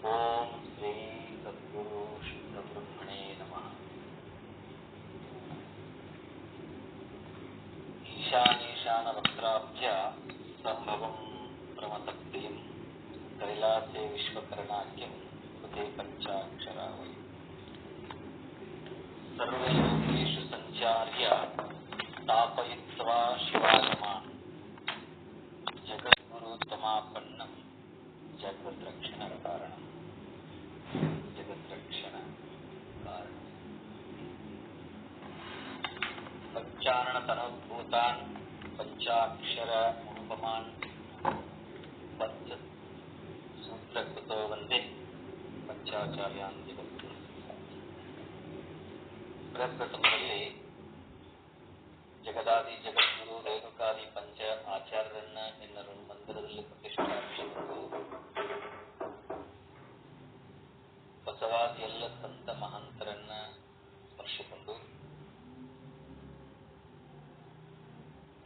ಓಂ ಶ್ರೀ ಸದ್ಗುರು ಶುದ್ಧ ಬ್ರಹ್ಮಣೇ ನಮಃ. ಈಶಾನೇಶಾನ ವಕ್ರಾಭ್ಯ ಸಂಭವಂ ಪ್ರಮತಪ್ರಿಯಂ ಕೈಲಾಸೆ ವಿಶ್ವಕರ್ಣಾಖ್ಯಂ ಕೃತೆ ಪಂಚಾಕ್ಷರಾವೈ ಸರ್ವಲೋಕೇಷು ಸಂಚಾರ್ಯ ಸ್ಥಾಪಯಿತ್ವಾ ಶಿವಾಗಮಾನ್ ಜಗದ್ಗುರುತಮಾಪನ್ನಂ ಜಗದ್ರಕ್ಷಣ ಕಾರಣ. ಪಂಚಾನನ ತನೋದ್ಭೂತಾನ್ ಪಂಚಾಕ್ಷರ ಅನುಪಮಾನ್ ಪಂಚ ಸೂತ್ರಕೃತೋ ವಂದೇ ಪಂಚಾಚಾರ್ಯಾನ್ ಜಗದ್ಗುರು. ಪ್ರಪ್ರಥಮದಲ್ಲಿ ಜಗದಾದಿ ಜಗದ್ಗುರು ರೇಣುಕಾದಿ ಪಂಚ ಆಚಾರ್ಯರನ್ನ ನಿನ್ನ ಮಂದಿರದಲ್ಲಿ ಪ್ರತಿಷ್ಠಾಪಿಸಿಕೊಂಡು ಬಸವಾದಿ ಎಲ್ಲ ಸಂತ ಮಹಂತರನ್ನ ಸ್ಮರಿಸಿಕೊಂಡು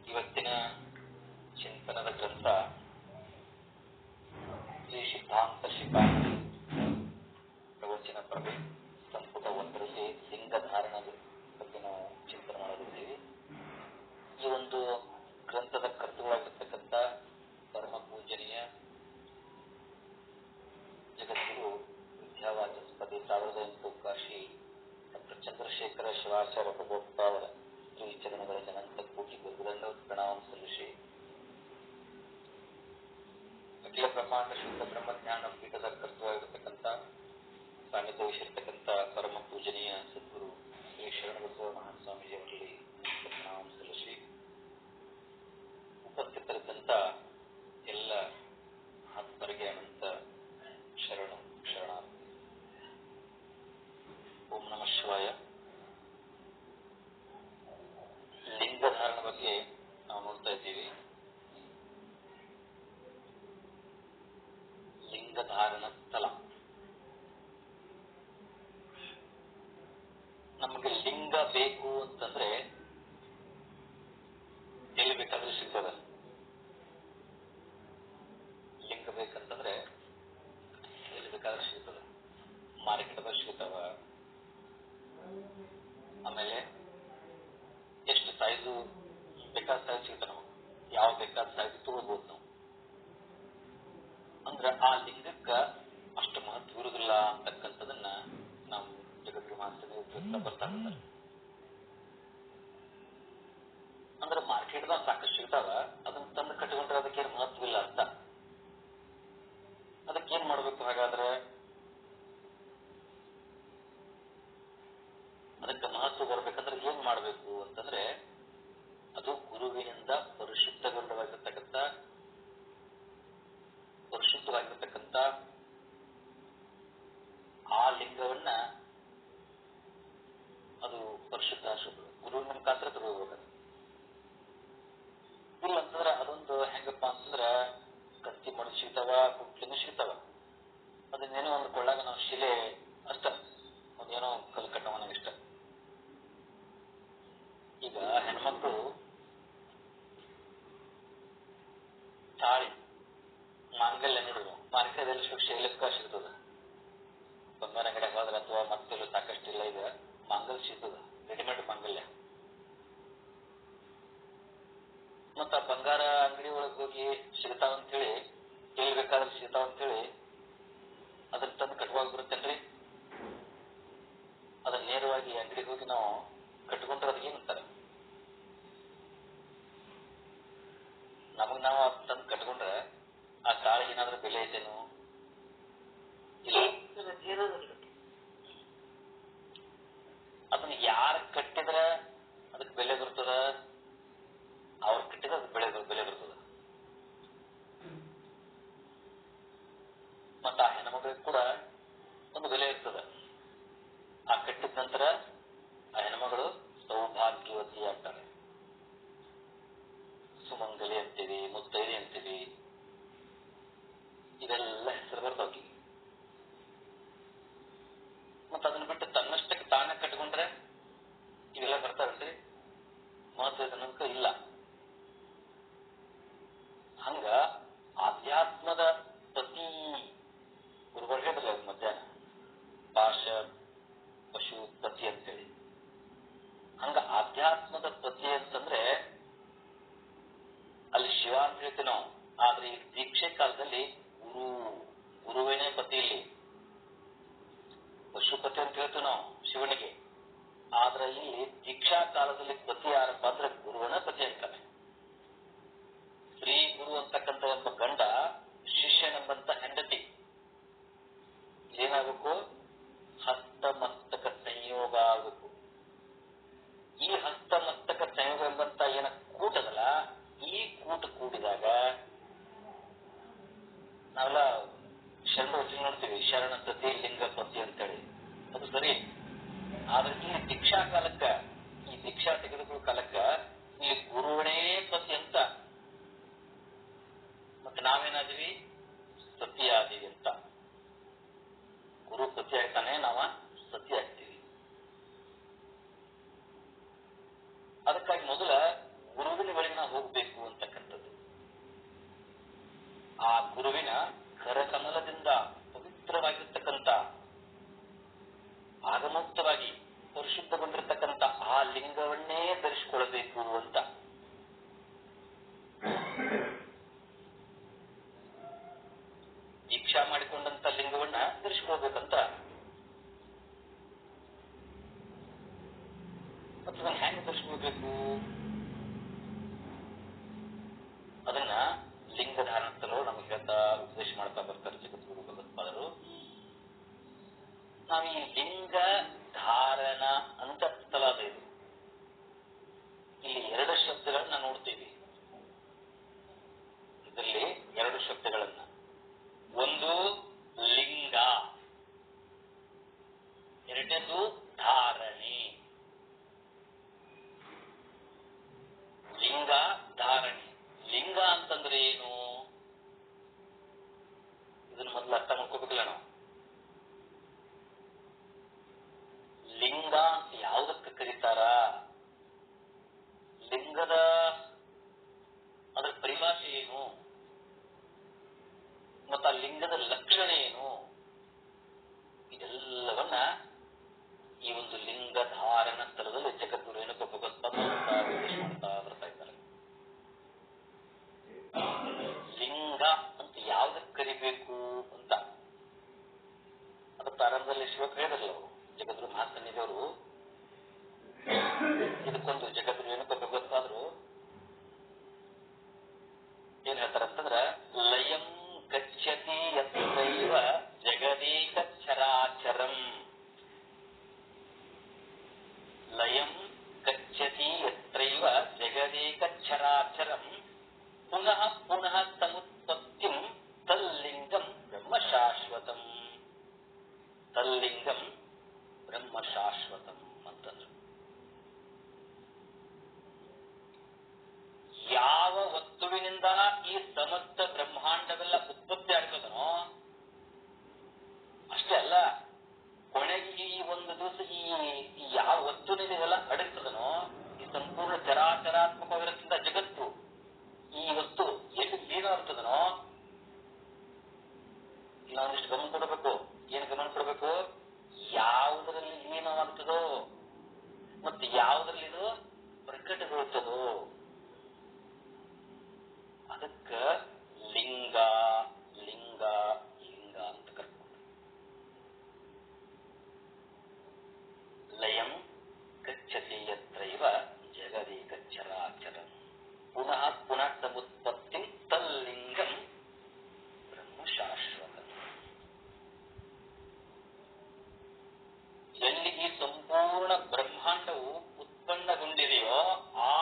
ಇವತ್ತಿನ ಚಿಂತನದ ಗ್ರಂಥ ಶ್ರೀ ಸಿದ್ಧಾಂತ ಶಿಖಾಮಣಿ ಪ್ರವಚನ ಪ್ರಭೆ ಸಂಪುಟ 1ರಲ್ಲಿ ಲಿಂಗಧಾರಣದ ಬಗ್ಗೆ ನಾವು ಚಿಂತನೆ ಮಾಡಲಿದ್ದೇವೆ. ಈ ಒಂದು ಗ್ರಂಥದ ಕರ್ತೃವಾಗಿರ್ತಕ್ಕಂಥ ಪರಮ ಪೂಜನೀಯ ಜಗದ್ಗುರು ವಿದ್ಯಾವಾಚಸ್ಪತಿ 1800 ಕಾಶಿ ಡಾಕ್ಟರ್ ಚಂದ್ರಶೇಖರ ಶಿವಾಚಾರ್ಯ ಭಗವತ್ಪಾದರ ಶ್ರೀ ಚರಣಗಳಲ್ಲಿ ಅನಂತ ಕೋಟಿ ಗುರುಗಳನ್ನು ಪ್ರಣಾಮ ಸಲ್ಲಿಸಿ ಅಖಿಲ ಬ್ರಹ್ಮಾಂಡ ಶುದ್ಧ ಬ್ರಹ್ಮಜ್ಞಾನ ಪೀಠದ ಕರ್ತೃವಾಗಿರತಕ್ಕಂಥ ಸಾನ್ನಿಧ್ಯ ವಹಿಸಿರ್ತಕ್ಕಂಥ ಪರಮ ಪೂಜನೀಯ ಸದ್ಗುರು ಶ್ರೀ ಶರಣಬಸವ ಮಹಾಸ್ವಾಮೀಜಿಯವರಲ್ಲಿ ಪ್ರಣಾಮ ಸಲ್ಲಿಸಿ ಉಪಸ್ಥಿತರಿದ್ದಂಥ ಎಲ್ಲ ಆತ್ಮರಿಗೆ ಅನಂತ ಶರಣಾರ್ಥಿ. ಓಂ ನಮಃ ಶಿವಾಯ. ಲಿಂಗಧಾರಣ ಬಗ್ಗೆ ನಾವು ನೋಡ್ತಾ ಇದ್ದೀವಿ. ಲಿಂಗಧಾರಣ ಸ್ಥಳ. ನಮಗೆ ಲಿಂಗ ಬೇಕು ಅಂತಂದ್ರೆ ಎಲ್ಲಿ ಬೇಕಾದ್ರೂ ಸಿಗ್ತದ. ಲಿಂಗ ಬೇಕಂತಂದ್ರೆ ಎಲ್ಲಿ ಬೇಕಾದ್ರೂ ಸಿಗ್ತದ. ಮಾರ್ಕೆಟ್ದಾಗ ಸಿಗ್ತಾವ. ಆಮೇಲೆ ಎಷ್ಟು ಸೈಜು ಬೇಕಾದ ಸೈಜ್ ಸಿಗ್ತಾವ. ನಾವು ಯಾವ ಬೇಕಾದ ಸೈಜ್ ತಗೋಬಹುದು. ನಾವು ಅಂದ್ರೆ ಆ ಲಿಂಗಕ್ಕ ಅಷ್ಟು ಮಹತ್ವ ಇರುವುದಿಲ್ಲ ಅಂತಕ್ಕಂಥದನ್ನ ನಾವು ಜಗದ್ಗುರು ಮಹಾಸ್ವಾಮಿ ಬರ್ತಾ ಇರ್ತಾರೆ. ಅಂದ್ರೆ ಮಾರ್ಕೆಟ್ದಾಗ ಸಾಕಷ್ಟು ಸಿಗ್ತಾವ. ಅದನ್ನ ತಂದು ಕಟ್ಟಿಕೊಂಡ್ರೆ ಅದಕ್ಕೇನು ಮಹತ್ವ ಇಲ್ಲ ಅಂತ. ಅದಕ್ಕೇನ್ ಮಾಡ್ಬೇಕು? ಹಾಗಾದ್ರೆ ಅದಕ್ಕೆ ಮಹತ್ವ ಬರ್ಬೇಕಂದ್ರೆ ಏನ್ ಮಾಡ್ಬೇಕು ಅಂತಂದ್ರೆ ಅದು ಗುರುವಿನಿಂದ ಪರಿಶುದ್ಧವಾಗಿರ್ತಕ್ಕಂಥ ಆ ಲಿಂಗವನ್ನ ಅದು ಪರಿಶುದ್ಧ ಗುರುವಿನ ಮುಖಾಂತರ ತಗೋಬೇಕು. ಇಲ್ಲ ಅಂತಂದ್ರೆ ಅದೊಂದು ಹೆಂಗಪ್ಪ ಅಂತಂದ್ರ ಕತ್ತಿ ಮಡಿದು ಸಿಗ್ತಾವ, ಕುಟ್ಲಿನೂ ಸಿಗ್ತಾವ. ಅದನ್ನೇನೋ ಒಂದು ಕೊಳ್ಳಾಗ ನಾವು ಶಿಲೆ ಅಷ್ಟ ಒಂದೇನೋ ಕಲ್ಲು ಕಟ್ಟವ ಇಷ್ಟ. ಈಗ ಹೆಣ್ಮಕ್ಳು ತಾಳಿ ಮಾಂಗಲ್ಯ ನೋಡಿದ್ರು ಮಾರ್ಕೆಟಲ್ಲಿ ಶೈಲಕ್ಕ ಸಿಗ್ತದ. ಬಂಗಾರ ಅಂಗಡಿ ಹೋದ್ರೆ ಅಥವಾ ಮತ್ತೆಲ್ಲೂ ಸಾಕಷ್ಟು ಇಲ್ಲ. ಈಗ ಮಾಂಗಲ್ಯ ಸಿಗ್ತದ, ರೆಡಿಮೇಡ್ ಮಾಂಗಲ್ಯ. ಮತ್ತ ಬಂಗಾರ ಅಂಗಡಿ ಒಳಗೆ ಹೋಗಿ ಸಿಗ್ತಾವಂತೇಳಿ ಎಲ್ಲಿ ಬೇಕಾದ್ರೆ ಸಿಗ್ತಾವಂತೇಳಿ ಅದನ್ನ ತಂದು ಕಟ್ಟುವಾಗ ಬರುತ್ತೇನ್ರಿ? ಅದನ್ನ ನೇರವಾಗಿ ಅಂಗಡಿಗೆ ಹೋಗಿ ನಾವು ಕಟ್ಕೊಂಡ್ರೆ ಅದಕ್ಕೆ ಏನಂತಾರೆ? ನಮಗ್ ನಾವು ತಂದು ಕಟ್ಕೊಂಡ್ರೆ ಆ ತಾಳಿಗೆ ಏನಾದ್ರೂ ಬೆಲೆ ಐತೇನು? ಇಲ್ಲ. ಅದನ್ನ ಯಾರು ಕಟ್ಟಿದ್ರೆ ಅದಕ್ಕೆ ಬೆಲೆ ಬರ್ತದ, ಅವ್ರು ಕಟ್ಟಿದ್ರೆ ಅದಕ್ಕೆ ಬೆಲೆ ಬರ್ತದ. ಮತ್ತ ಆ ಹೆಣ್ಮಗಳಿಗೆ ಕೂಡ ಒಂದು ಬೆಲೆ ಇರ್ತದ. ಆ ಕಟ್ಟಿದ ನಂತರ ಆ ಹೆಣ್ಮಗಳು ಸೌಭಾಗ್ಯವತಿ ಆಗ್ತಾರೆ. ಸುಮಂಗಲಿ ಅಂತೀವಿ, ಮುತ್ತೈದೆ ಅಂತೀವಿ, ಇದೆಲ್ಲ ಹೆಸರು ಬರ್ತಾವ. ಮತ್ತ ಅದನ್ನ ಬಿಟ್ಟು ತನ್ನಷ್ಟಕ್ಕೆ ತಾನೇ ಕಟ್ಕೊಂಡ್ರೆ ಇವೆಲ್ಲ ಬರ್ತಾವಲ್ರಿ? ಮಹತ್ವ ಇಲ್ಲ. ಹಂಗ ಆಧ್ಯಾತ್ಮದ ಹೇಳ್ತೀವಿ ನಾವು. ಆದ್ರೆ ಈ ದೀಕ್ಷೆ ಕಾಲದಲ್ಲಿ ಗುರುವೇನೇ ಪತಿ. ಇಲ್ಲಿ ಪಶುಪತಿ ಅಂತ ಹೇಳ್ತೀವಿ ನಾವು ಶಿವನಿಗೆ. ಆದ್ರೆ ಇಲ್ಲಿ ದೀಕ್ಷಾ ಕಾಲದಲ್ಲಿ ಪತಿ ಯಾರಪ್ಪ ಅಂದ್ರೆ ಗುರುವನ ಪತಿ ಅಂತಾನೆ. ಶ್ರೀ ಗುರು ಅಂತಕ್ಕಂಥ ಒಬ್ಬ ಗಂಡ ಶಿಷ್ಯನೆಂಬಂತ ಹೆಂಡತಿ ಏನಾಗಬೇಕು? ಹಸ್ತಮಸ್ತಕ ಸಂಯೋಗ ಆಗಬೇಕು. ಈ ಹಸ್ತಮಸ್ತಕ ಸಂಯೋಗ ಎಂಬಂತ ಏನ ಕೂಟದಲ್ಲ, ಈ ಕೂಟ ಕೂಡಿದಾಗ ನಾವೆಲ್ಲ ಶರಣ ವಚನ ನೋಡ್ತೀವಿ, ಶರಣ ಸತಿ ಲಿಂಗ ಪತಿ ಅಂತೇಳಿ. ಅದು ಸರಿ. ಆದ್ರೆ ಇಲ್ಲಿ ದೀಕ್ಷಾ ಕಾಲಕ್ಕ, ಈ ದೀಕ್ಷಾ ತೆಗೆದುಕೊಳ್ಳೋ ಕಾಲಕ್ಕ ಇಲ್ಲಿ ಗುರುವನೇ ಪತಿ ಅಂತ. ಮತ್ತೆ ನಾವೇನಾದ್ವಿ? ಸತಿ ಆದಿವಿ ಅಂತ. ಗುರು ಪತಿ ಆಗ್ತಾನೆ, ನಾವ ಸತಿ ಆಗ್ತೀವಿ. ಅದಕ್ಕಾಗಿ ಮೊದಲ ಗುರುವಿನ ಬಳಿಗೆ ನಾವು ಹೋಗ್ಬೇಕು ಅಂತಕ್ಕಂಥದ್ದು. ಆ ಗುರುವಿನ ಕರಕಮಲದಿಂದ ಪವಿತ್ರವಾಗಿರ್ತಕ್ಕಂಥ, ಆಗಮುಕ್ತವಾಗಿ ಪರಿಶುದ್ಧಗೊಂಡಿರ್ತಕ್ಕಂಥ ಆ ಲಿಂಗವನ್ನೇ ಧರಿಸಿಕೊಳ್ಳಬೇಕು ಅಂತ. ದೀಕ್ಷಾ ಮಾಡಿಕೊಂಡಂತ ಲಿಂಗವನ್ನ ಧರಿಸಿಕೊಳ್ಬೇಕಂತ. ಅಥವಾ ಹೆಂಗ್ ಧರಿಸ್ಕೊಳ್ಬೇಕು? ಅದನ್ನ ಲಿಂಗಧಾರಣದಲ್ಲೂ ನಮಗೆ ಹೇಳ್ತಾ ಉಪದೇಶ ಮಾಡ್ತಾ ಬರ್ತಾರೆ ಜಗದ್ಗುರು ಭಗವತ್ಪಾದರು. ನಾವು ಈ ಲಿಂಗ ಧಾರಣ ಅಂತ ಸ್ಥಳದ ಇದು. ಇಲ್ಲಿ ಎರಡು ಶಬ್ದಗಳನ್ನ ನೋಡ್ತೀವಿ. ಇದರಲ್ಲಿ ಎರಡು ಶಬ್ದಗಳನ್ನ, ಒಂದು ಲಿಂಗ, ಎರಡನೇದು ಧಾರಣೆ. ಲಿಂಗ ಧಾರಣೆ. ಲಿಂಗ ಅಂತಂದ್ರೆ ಏನು? ಇದನ್ನ ಮೊದಲು ಅರ್ಥ ಮಾಡ್ಕೋಬೇಕಲ್ಲ ನಾವು. ಲಿಂಗ ಅಂತ ಯಾವುದಕ್ಕೆ ಕರೀತಾರ? ಲಿಂಗದ ಅದರ ಪರಿಭಾಷೆ ಏನು, ಮತ್ತು ಆ ಲಿಂಗದ ಲಕ್ಷಣ ಏನು, ಇದೆಲ್ಲವನ್ನ ಈ ಒಂದು ಲಿಂಗ ಧಾರಣ ಸ್ಥಳದಲ್ಲಿ ಜಗದ್ಗುರು ಏನಕ್ಕೆ ಮಾಡ್ತಾ ಬರ್ತಾ ಇದ್ದಾರೆ. ಲಿಂಗ ಅಂತ ಯಾವ್ದಕ್ಕೆ ಕರಿಬೇಕು ಅಂತ ಅದು ಪ್ರಾರಂಭದಲ್ಲಿ ಶಿವಕ ಹೇಳಿದ್ರಲ್ಲ ಅವರು, ಜಗದ್ಗುರು ಮಹಾಸನ್ನಿಧಿಯವರು. ಇದಕ್ಕೊಂದು ಜಗದ್ಗುರು ಏನಕ್ಕೆ ಭಗವತ್ಪಾದರು ಏನ್ ಹೇಳ್ತಾರಂತಂದ್ರ, ಲಯಂ ಗಚ್ಚತಿ ಯತ್ರೈವ ಜಗದೇಕ ಚರಾಚರಂ. ಲಯಂ ಗಚ್ಚತಿ ಯತ್ರೈವ ಜಗದೇಕ ಚರಾಚರಂ ಪುನಃ ಪುನಃ ಸಮುತ್ಪತ್ತಿಂ ತಲ್ಲಿಂಗಂ ಬ್ರಹ್ಮ ಶಾಶ್ವತಂ. ತಲ್ಲಿಂಗಂ ಬ್ರಹ್ಮ ಶಾಶ್ವತಂ ಅಂತಂದ್ರು. ಯಾವ ವಸ್ತುವಿನಿಂದ ಈ ಸಮಸ್ತ ಬ್ರಹ್ಮಾಂಡವೆಲ್ಲ ಉತ್ಪತ್ತಿ ಆಗ್ತದನೋ ಅಷ್ಟೇ ಅಲ್ಲ, ಕೊನೆಗೆ ಈ ಒಂದು ದಿವಸ ಈ ಯಾವ ವಸ್ತುವಿನಿಂದ ಇದೆಲ್ಲ ಅಡಗ್ತದನೋ, ಈ ಸಂಪೂರ್ಣ ಚರಾಚರಾತ್ಮಕವಾಗಿರತಕ್ಕಂಥ ಜಗತ್ತು, ಈ ವಸ್ತು ಎಷ್ಟು ಲೀನವಾಗ್ತದನೋ, ನಾವೊಂದಿಷ್ಟು ಗಮನ ಕೊಡಬೇಕು. ಏನು ಗಮನ ಕೊಡಬೇಕು? ಯಾವುದರಲ್ಲಿ ಲೀನವಾಗ್ತದೋ ಮತ್ತು ಯಾವುದರಲ್ಲಿ ಇದು ಪ್ರಕಟಗೊಳ್ತದೋ ಅದಕ್ಕ ಲಿಂಗ ಲಿಂಗ ಲಿಂಗ ಅಂತ ಕರ್ಕೊಂಡು. ಲಯಂ ಗಚ್ಚತಿ ಯತ್ರೈವ ಜಗದೇಕ ಚರಾಚರಂ ಪುನಃ ಪುನಃ ಸಮುತ್ಪತ್ತಿ ತಲ್ಲಿಂಗಂ ಬ್ರಹ್ಮ ಶಾಶ್ವತ. ಎಲ್ಲಿ ಈ ಸಂಪೂರ್ಣ ಬ್ರಹ್ಮಾಂಡವು ಉತ್ಪನ್ನಗೊಂಡಿದೆಯೋ, ಆ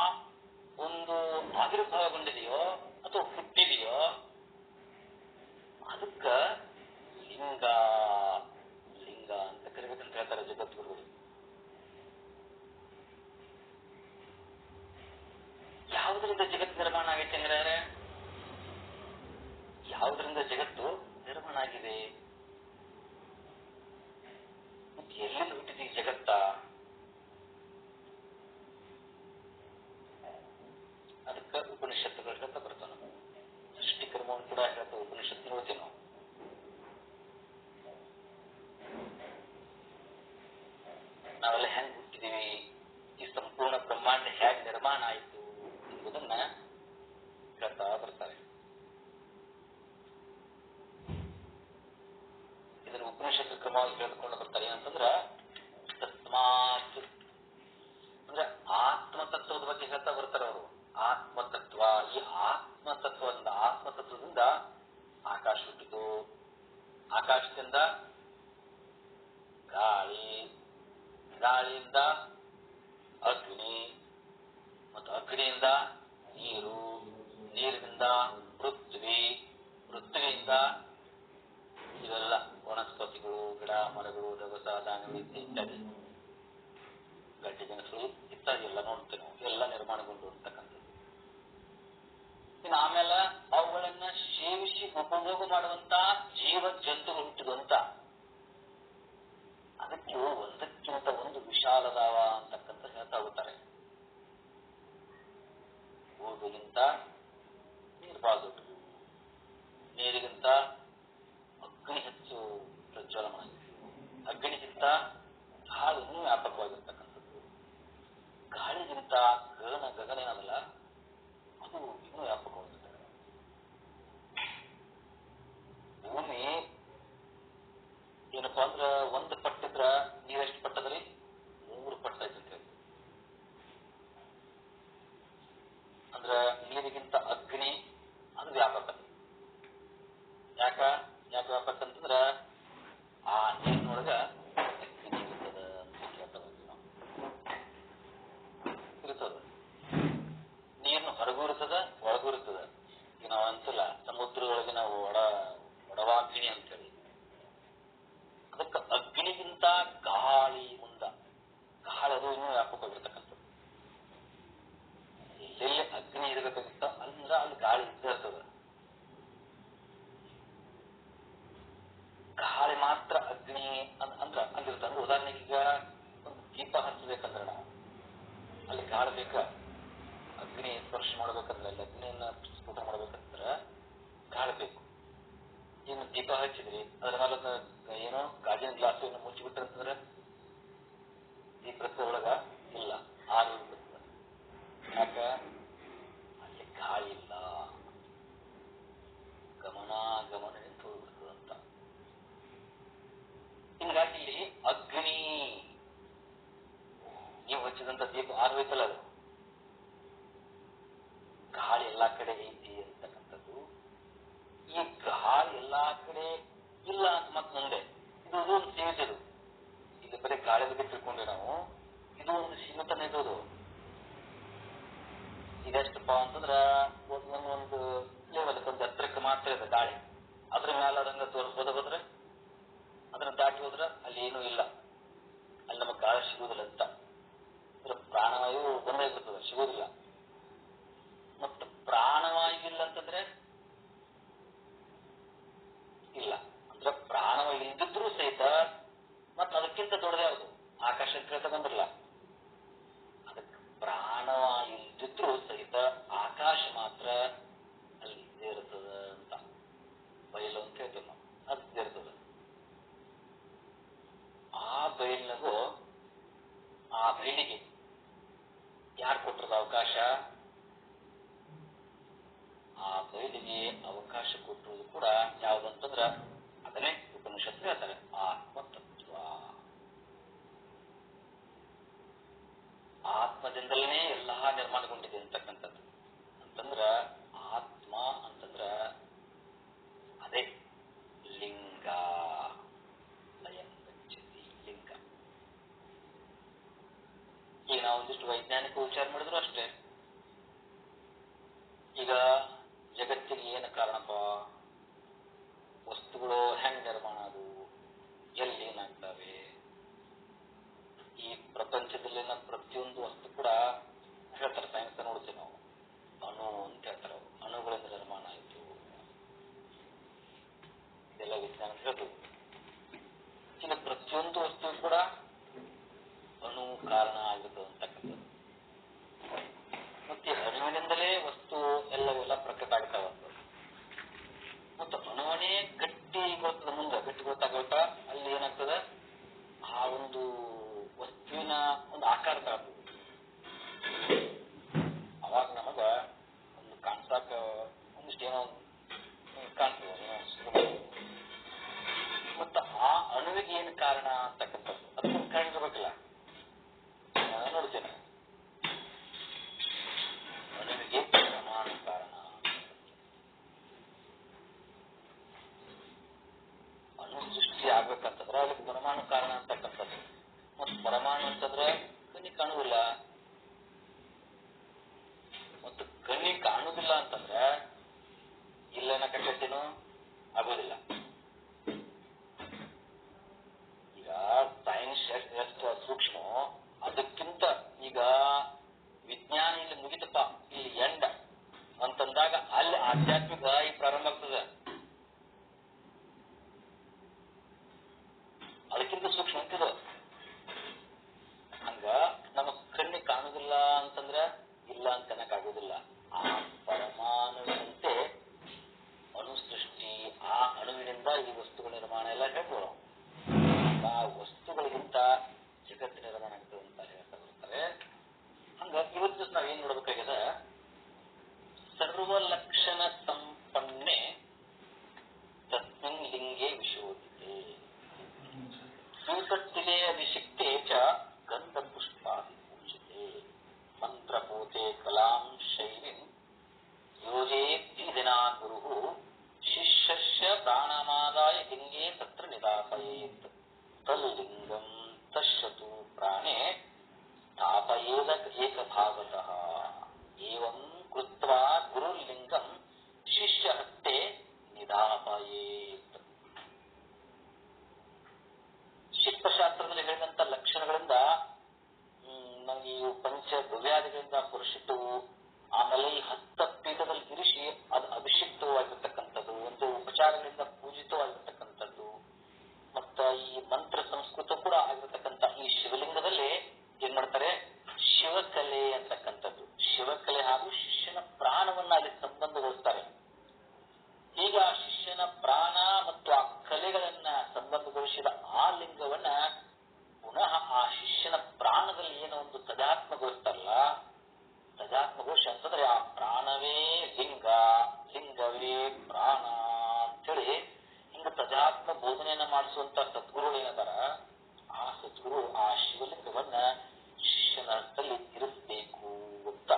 ಒಂದು ಆವಿರ್ಭಾವಗೊಂಡಿದೆಯೋ ಅಥವಾ ಹುಟ್ಟಿದೆಯೋ, ಅದಕ್ಕ ಲಿಂಗ ಲಿಂಗ ಅಂತ ಕರಿಬೇಕಂತ ಹೇಳ್ತಾರೆ ಜಗದ್ಗುರುಗಳು. ಯಾವುದರಿಂದ ಜಗತ್ತು ನಿರ್ಮಾಣ ಆಗೈತೆ ಅಂದ್ರೆ, ಯಾವುದರಿಂದ ಜಗತ್ತು ನಿರ್ಮಾಣ ಆಗಿದೆ, ಎಲ್ಲಿಂದ ಹುಟ್ಟಿದ ಜಗತ್ತ? ಅದಕ್ಕೆ ಉಪನಿಷತ್ತುಗಳು ಹೇಳ್ತಾ ಬರ್ತಾವ. ನಾವು ಸೃಷ್ಟಿ ಕರ್ಮವನ್ನು ಕೂಡ ಹೇಳ್ತಾ ಉಪನಿಷತ್ತು ನೋಡ್ತೀವಿ ನಾವು. ನಾವೆಲ್ಲ ಹೆಂಗ್ ಹುಟ್ಟಿದೀವಿ, ಈ ಸಂಪೂರ್ಣ ಬ್ರಹ್ಮಾಂಡ ಹೇಗೆ ನಿರ್ಮಾಣ ಆಯಿತು ಎಂಬುದನ್ನ ಹೇಳ್ತಾ ಬರ್ತಾರೆ. ಇದನ್ನು ಉಪನಿಷತ್ತು ಕ್ರಮವಾಗಿ ಹೇಳಿದುಕೊಂಡು ಬರ್ತಾರೆ. ಏನಂತಂದ್ರ ತಸ್ಮಾತ್ ಅಂದ್ರೆ ಆತ್ಮತತ್ವದ ಬಗ್ಗೆ ಹೇಳ್ತಾ ಬರ್ತಾರೆ ಅವರು. ಆತ್ಮತತ್ವ, ಈ ಆತ್ಮತತ್ವದಿಂದ ಆಕಾಶ ಹುಟ್ಟಿತು, ಆಕಾಶದಿಂದ ಗಾಳಿ, ಗಾಳಿಯಿಂದ ಅಗ್ನಿ, ಮತ್ತು ಅಗ್ನಿಯಿಂದ ನೀರು, ನೀರಿನಿಂದ ಪೃಥ್ವಿ, ಪೃಥ್ವಿಯಿಂದ ಇವೆಲ್ಲ ವನಸ್ಪತಿಗಳು, ಗಿಡ ಮರಗಳು, ದವಸ ಧಾನ್ಯಗಳು ಇತ್ಯಾದಿ ಗಡ್ಡೆ ಗೆಣಸುಗಳು ಇತ್ಯಾದಿ ಎಲ್ಲ ನೋಡ್ತೇವೆ ನಾವು. ಎಲ್ಲ ನಿರ್ಮಾಣಗೊಂಡು ಅಂತಕ್ಕಂಥದ್ದು. ಇನ್ನು ಆಮೇಲೆ ಅವುಗಳನ್ನ ಸೇವಿಸಿ ಉಪಭೋಗ ಮಾಡುವಂತ ಜೀವ ಜಂತುಗಳು ಹುಟ್ಟಿದಂತ, ಅದಕ್ಕೆ ಒಂದಕ್ಕಿಂತ ಒಂದು ವಿಶಾಲದಾವ ಅಂತಕ್ಕಂಥ ಹೇಳ್ತಾ ಹೋಗ್ತಾರೆ. ಭೂಮಿಗಿಂತ ನೀರು ಬಹಳ ದೊಡ್ಡದು, ನೀರಿಗಿಂತ ಅಗ್ನಿ ಹೆಚ್ಚು ಪ್ರಜ್ವಲಮಾಗಿತ್ತು, ಅಗ್ನಿಗಿಂತ ಗಾಳಿ ಇನ್ನೂ ವ್ಯಾಪಕವಾಗಿರ್ತಕ್ಕಂಥದ್ದು, ಗಾಳಿಗಿಂತ ಗಗನ ಏನದಲ್ಲ ಅದು ಇನ್ನೂ ವ್ಯಾಪಕವಾಗಿರ್ತದೆ. ಭೂಮಿ ಏನಪ್ಪಾ ಅಂದ್ರ ಒಂದು ಪಟ್ಟಿದ್ರ ನೀರೆಷ್ಟು ಪಟ್ಟದ್ರಿ? 3 ಪಟ್ಟ ಐತಿ. ಅಂದ್ರ ನೀರಿಗಿಂತ ಅಗ್ನಿ ಅದು ವ್ಯಾಪಕ. ಯಾಕ ವ್ಯಾಪಕ ಅಂತಂದ್ರ ಆ ನೀರಿನೊಳಗ ಅಗ್ನಿ ಇರ್ತದ ಅಂತ ಹೇಳ್ತಾ ಹೋಗ್ತೀವಿ ನಾವು. ಇರ್ತದ, ನೀರಿನ ಹೊರಗೂ ಇರ್ತದ, ಒಳಗೂ ಇರ್ತದ. ಈಗ ನಾವು ಅಂತಲ್ಲ ಸಮುದ್ರದೊಳಗೆ ನಾವು ಒಡವಾಗ್ನಿ ಅಂತೇಳಿ, ಅದಕ್ಕೆ ಅಗ್ನಿಗಿಂತ ಗಾಳಿ ಮುಂದ, ಗಾಳಿ ಅದು ಇನ್ನೂ ವ್ಯಾಪಕವಾಗಿರ್ತಕ್ಕಂಥದ್ದು. ಎಲ್ಲೆಲ್ಲಿ ಅಗ್ನಿ ಇರಬೇಕಾಗಿತ್ತ ಅಂದ್ರೆ ಅಲ್ಲಿ ಗಾಳಿ ಇದ್ದೇ ಇರ್ತದ. ಗಾಳಿ ಮಾತ್ರ ಅಗ್ನಿ ಅಂದ್ರ ಅಲ್ಲಿರ್ತದೆ. ಅಂದ್ರೆ ಉದಾಹರಣೆಗೆ ಈಗ ಒಂದು ದೀಪ ಹಚ್ಚಬೇಕಂದ್ರೆ ನಾವು ಅಲ್ಲಿ ಗಾಳಿ ಬೇಕ, ಅಗ್ನಿ ಸ್ಪರ್ಶ ಮಾಡ್ಬೇಕಂದ್ರೆ, ಅಲ್ಲಿ ಅಗ್ನಿಯನ್ನ ಸ್ಫೋಟ ಮಾಡ್ಬೇಕಂದ್ರೆ ಗಾಳಿ ಬೇಕು. ಇನ್ನು ದೀಪ ಹಚ್ಚಿದ್ರಿ ಅದ್ರ ಮೇಲೆ ಏನೋ ಗಾಜಿನ ಗ್ಲಾಸ್ ಏನು ಮುಚ್ಚಿಬಿಟ್ರಂತಂದ್ರೆ ದೀಪದ ಒಳಗ ಇಲ್ಲ, ಆರು ಬರ್ತದೆ. ಯಾಕ? ಅಲ್ಲಿ ಗಾಳಿ ಇಲ್ಲ, ಗಮನ ನಿಂತು ಹೋಗ್ಬಿಡ್ತದಂತ. ಹಿಂಗಾಗಿ ಇಲ್ಲಿ ಅಗ್ನಿ, ನೀವು ಹಚ್ಚಿದಂತ ದೀಪ ಆರು ಹೋಯ್ತಲ್ಲ, ಅದು ಗಾಳಿ ಎಲ್ಲಾ ಕಡೆ ಐತಿ ಅಂತಕ್ಕಂಥದ್ದು. ಈ ಗಾಳಿ ಎಲ್ಲಾ ಕಡೆ ಇಲ್ಲ ಅಂತ ಮತ್ತೆ ಮುಂದೆ ಇದು ಒಂದು ಸೀಮಿತ. ಇದು ಇಲ್ಲಿ ಬರೀ ಗಾಳಿ ಬಗ್ಗೆ ತಿಳ್ಕೊಂಡ್ರೆ ನಾವು ಇದು ಒಂದು ಸೀಮಿತನೇ ಇರೋದು. ಇದೆಷ್ಟಪ್ಪ ಅಂತಂದ್ರ ಒಂದು ಲೆವೆಲ್, ಒಂದು ಎತ್ತರಕ್ಕೆ ಮಾತ್ರ ಇದೆ ಗಾಳಿ. ಅದ್ರ ಮೇಲೆ ಅದಂಗ ಹೋದ್ರೆ ಅದನ್ನ ದಾಟಿ ಹೋದ್ರೆ ಅಲ್ಲಿ ಏನೂ ಇಲ್ಲ, ಅಲ್ಲಿ ನಮಗೆ ಗಾಳಿ ಸಿಗುವುದಿಲ್ಲ ಅಂತ. ಅಂದ್ರೆ ಪ್ರಾಣವಾಯು ಬಂದೇ ಬರ್ತದೆ, ಸಿಗೋದಿಲ್ಲ. ಮತ್ತು ಪ್ರಾಣವಾಯು ಇಲ್ಲ ಅಂತಂದ್ರೆ ಇಲ್ಲ. ಅಂದ್ರೆ ಪ್ರಾಣವಾಯು ಇಲ್ದಿದ್ರು ಸಹಿತ ಮತ್ತೆ ಅದಕ್ಕಿಂತ ದೊಡ್ಡದೇ ಯಾವುದು? ಆಕಾಶ ಕೇಳ್ತಾ ಬಂದ್ರಲ್ಲ, ಅದಕ್ಕೆ ಪ್ರಾಣವಾಯು ಇಲ್ದಿದ್ರು ಸಹಿತ ಆಕಾಶ ಮಾತ್ರ ಅಲ್ಲಿ ಇದ್ದೇ ಇರ್ತದ ಅಂತ. ಬಯಲು ಅಂತ ಹೇಳ್ತೇವೆ ನಾವು, ಅದು ಇದ್ದೇ ಇರ್ತದ. ಆ ಬಯಲಿನಗೂ ಆ ಬಯಲಿಗೆ ಯಾರು ಕೊಟ್ಟರದ ಅವಕಾಶ? ಆ ಬಯಲಿಗೆ ಅವಕಾಶ ಕೊಟ್ಟಿರೋದು ಕೂಡ ಯಾವುದಂತಂದ್ರ ಅದನ್ನೇ ಉಪನಿಷತ್ತು ಹೇಳ್ತಾರೆ, ಆತ್ಮತತ್ವ. ಆತ್ಮದಿಂದಲೇ ಎಲ್ಲಾ ನಿರ್ಮಾಣಗೊಂಡಿದೆ ಅಂತಕ್ಕಂಥದ್ದು. ಅಂತಂದ್ರ ಆತ್ಮ ಅಂತಂದ್ರ ಅದೇ ಲಿಂಗ, ಲಯಂ ಗಚ್ಚತಿ ಲಿಂಗ. ಈಗ ನಾವು ಒಂದಿಷ್ಟು ವೈಜ್ಞಾನಿಕ ವಿಚಾರ ಮಾಡಿದ್ರು ಅಷ್ಟೇ. ಈಗ ಜಗತ್ತಿಗೆ ಏನು ಕಾರಣಪ್ಪ? ವಸ್ತುಗಳು ಹೆಂಗ್ ನಿರ್ಮಾಣ ಅದು, ಎಲ್ಲಿ ಏನಾಗ್ತವೆ? ಈ ಪ್ರಪಂಚದಲ್ಲಿನ ಪ್ರತಿಯೊಂದು ವಸ್ತು ಕೂಡ ಹೇಳ್ತಾರೆ, ಸೈನ್ಸ್ ನೋಡ್ತೀವಿ ನಾವು, ಅಣು ಅಂತ ಹೇಳ್ತಾರೆ. ಅಣುಗಳಿಂದ ನಿರ್ಮಾಣ ಆಯಿತು, ಇದೆಲ್ಲ ವಿಜ್ಞಾನ ಹೇಳ್ತೀವಿ. ಈಗ ಪ್ರತಿಯೊಂದು ವಸ್ತು ಕೂಡ ಅಣು ಕಾರಣ ಆಗಿರ್ತದೆ ಅಂತಕ್ಕಂಥದ್ದು. ಮತ್ತೆ ಅಣುವಿನಿಂದಲೇ ವಸ್ತು ಎಲ್ಲವೆಲ್ಲ ಪ್ರಕಟ ಆಗ್ತಾವ. ಮತ್ತು ಅಣುವನೇ ಗಟ್ಟಿ ಗೊತ್ತಾಗ್ತಾ ಅಲ್ಲಿ ಏನಾಗ್ತದೆ? ಆ ಒಂದು ವಸ್ತುವಿನ ಒಂದು ಆಕಾರ ತಗೊಳ್ತದೆ. ಅವಾಗ ನಮಗ ಒಂದು ಕಾಣ್ಸಾಕ ಕಣ್ಣಿಗೆ ಕಾಣುವುದಿಲ್ಲ. ಮತ್ತು ಕಣ್ಣಿಗೆ ಕಾಣುವುದಿಲ್ಲ ಅಂತಂದ್ರ ಇಲ್ಲನ ಕಟ್ಟೇನೋ ಆಗೋದಿಲ್ಲ. ಈಗ ಸೈನ್ಸ್ ಎಷ್ಟು ಸೂಕ್ಷ್ಮ, ಅದಕ್ಕಿಂತ ಈಗ ವಿಜ್ಞಾನ ಇಲ್ಲಿ ಮುಗಿತಪ್ಪ, ಇಲ್ಲಿ ಎಂಡ ಅಂತಂದಾಗ ಅಲ್ಲಿ ಆಧ್ಯಾತ್ಮಿಕ ಈ ಪ್ರಾರಂಭ ಆಗ್ತದೆ. ಅದಕ್ಕಿಂತ ಸೂಕ್ಷ್ಮ ಅಂತಿದ. ಹಂಗ ನಮ್ಮ ಕಣ್ಣಿಗೆ ಕಾಣುದಿಲ್ಲ ಅಂತಂದ್ರ ಇಲ್ಲ ಅಂತ ಅನ್ನಕ್ಕಾಗೋದಿಲ್ಲ. ಆ ಪರಮಾಣುವಿನಂತೆ ಅಣುಸೃಷ್ಟಿ, ಆ ಅಣುವಿನಿಂದ ಈ ವಸ್ತುಗಳ ನಿರ್ಮಾಣ ಎಲ್ಲ ಹೇಳ್ಬೋದು. ಆ ವಸ್ತುಗಳಿಗಿಂತ ಜಗತ್ತು ನಿರ್ಮಾಣ ಆಗ್ತದೆ ಅಂತ ಹೇಳ್ತಾ ಬರ್ತಾರೆ. ಹಂಗ ಇವತ್ತು ನಾವ್ ಏನ್ ನೋಡ್ಬೇಕಾಗ್ಯದ, ಸರ್ವಲಕ್ಷಣ ಸಂಪನ್ನೆ ತಸ್ಮಿನ್ ಲಿಂಗೆ ವಿಶೋಧಿತೆ ಸ್ವೀಕರ್ತಿಲೆ ಅಭಿಷಿಕ್ತೆ ಚ ಗಂಧ ಪುಷ್ಪಾದಿ ಪೂಜಿತೆ ಮಂತ್ರಭೂತೆ ಕಲಾಂ ಶೈಲಿಂ ಯೋಜೇತಿ ದಿನಾ ಗುರು ಶಿಷ್ಯಸ್ಯ ಪ್ರಾಣಮಾದಾಯ ಲಿಂಗೇ ತತ್ರ ನಿದಾಪಯೇತ್ ತಲ್ಲಿಂಗಂ ತಶ್ಯತು ಪ್ರಾಣೇ ಸ್ಥಾಪಯೇದ ಏಕಭಾಗತಃ ಏವಂ ಕೃತ್ವಾ ಗುರುಲಿಂಗಂ ಶಿಷ್ಯಹಸ್ತೆ ನಿದಾಪಯೇತ್. ಶಿಲ್ಪಶಾಸ್ತ್ರದಲ್ಲಿ ಹೇಳಿದಂತ ಲಕ್ಷಣಗಳಿಂದ ನಮಗೆ ಈ ಪಂಚ ದ್ರವ್ಯಾದಿಗಳಿಂದ ಪುರುಷಿತವು, ಆಮೇಲೆ ಈ ಹಸ್ತಪೀಠದಲ್ಲಿ ಇರಿಸಿ ಅದು ಅಭಿಷಿಕ್ತವಾಗಿರ್ತಕ್ಕಂಥದ್ದು, ಒಂದು ಉಪಚಾರಗಳಿಂದ ಪೂಜಿತವಾಗಿರ್ತಕ್ಕಂಥದ್ದು, ಮತ್ತ ಈ ಮಂತ್ರ ಸಂಸ್ಕೃತ ಕೂಡ ಆಗಿರ್ತಕ್ಕಂಥ ಈ ಶಿವಲಿಂಗದಲ್ಲಿ ಏನ್ ಮಾಡ್ತಾರೆ, ಶಿವಕಲೆ ಅಂತಕ್ಕಂಥದ್ದು, ಶಿವಕಲೆ ಹಾಗೂ ಶಿಷ್ಯನ ಪ್ರಾಣವನ್ನ ಅಲ್ಲಿ ಸಂಬಂಧಗೊಳಿಸ್ತಾರೆ. ಈಗ ಆ ಶಿಷ್ಯನ ಪ್ರಾಣ ಮತ್ತು ಆ ಕಲೆಗಳನ್ನ ಸಂಬಂಧಗೊಳಿಸಿದ ಆ ಲಿಂಗವನ್ನ ಪುನಃ ಆ ಶಿಷ್ಯನ ಪ್ರಾಣದಲ್ಲಿ ಏನೋ ಒಂದು ತದಾತ್ಮಗೊಳಿಸ್ತಾರಲ್ಲ, ತದಾತ್ಮಘೋಷ ಅಂತಂದ್ರೆ ಆ ಪ್ರಾಣವೇ ಲಿಂಗ, ಲಿಂಗವೇ ಪ್ರಾಣ ಅಂತೇಳಿ ಹಿಂಗ ತದಾತ್ಮ ಬೋಧನೆಯನ್ನ ಮಾಡಿಸುವಂತ ಸದ್ಗುರುಗಳು ಏನದಾರ, ಆ ಸದ್ಗುರು ಆ ಶಿವಲಿಂಗವನ್ನ ಶಿಷ್ಯನ ಹಸ್ತಲ್ಲಿ ಇರಿಸಬೇಕು ಅಂತ.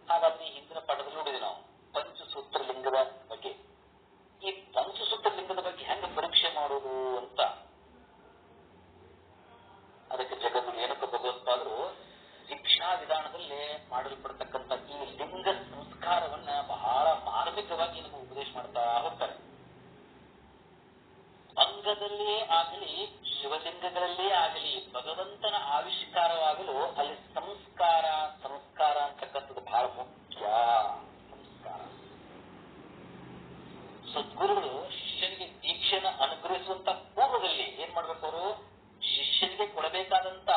ಹಾಗಾದ್ರೆ ಹಿಂದಿನ ಪಾಠದಲ್ಲಿ ನೋಡಿದ್ವಿ ನಾವು ಪಂಚಸೂತ್ರ ಲಿಂಗದ ಬಗ್ಗೆ. ಈ ಪಂಚಸೂತ್ರ ಲಿಂಗದ ಬಗ್ಗೆ ಹೆಂಗ ಪರೀಕ್ಷೆ ಮಾಡೋದು ಅಂತ ಅದಕ್ಕೆ ಜಗದ್ಗುರು ಏನಪ್ಪ ಭಗವತ್ಪಾದರು ದೀಕ್ಷಾ ವಿಧಾನದಲ್ಲಿ ಮಾಡಲ್ಪಡ್ತಕ್ಕಂಥ ಈ ಲಿಂಗ ಸಂಸ್ಕಾರವನ್ನ ಬಹಳ ಮಾರ್ಮಿಕವಾಗಿ ನಮಗೆ ಉಪದೇಶ ಮಾಡ್ತಾ ಹೋಗ್ತಾರೆ. ಅಂಗದಲ್ಲೇ ಆಗಲಿ ಶಿವಲಿಂಗಗಳಲ್ಲೇ ಆಗಲಿ ಭಗವಂತನ ಆವಿಷ್ಕಾರವಾಗಲು ಅಲ್ಲಿ ಸಂಸ್ಕಾರ ಸಂಸ್ಕಾರ ಅಂತಕ್ಕಂಥದ್ದು ಬಹಳ ಮುಖ್ಯ. ಸಂಸ್ಕಾರ ಸದ್ಗುರುಗಳು ಶಿಷ್ಯನಿಗೆ ದೀಕ್ಷೆನ ಅನುಗ್ರಹಿಸುವಂತ ಪೂರ್ವದಲ್ಲಿ ಏನ್ ಮಾಡ್ಬೇಕು, ಅವರು ಶಿಷ್ಯನಿಗೆ ಕೊಡಬೇಕಾದಂತ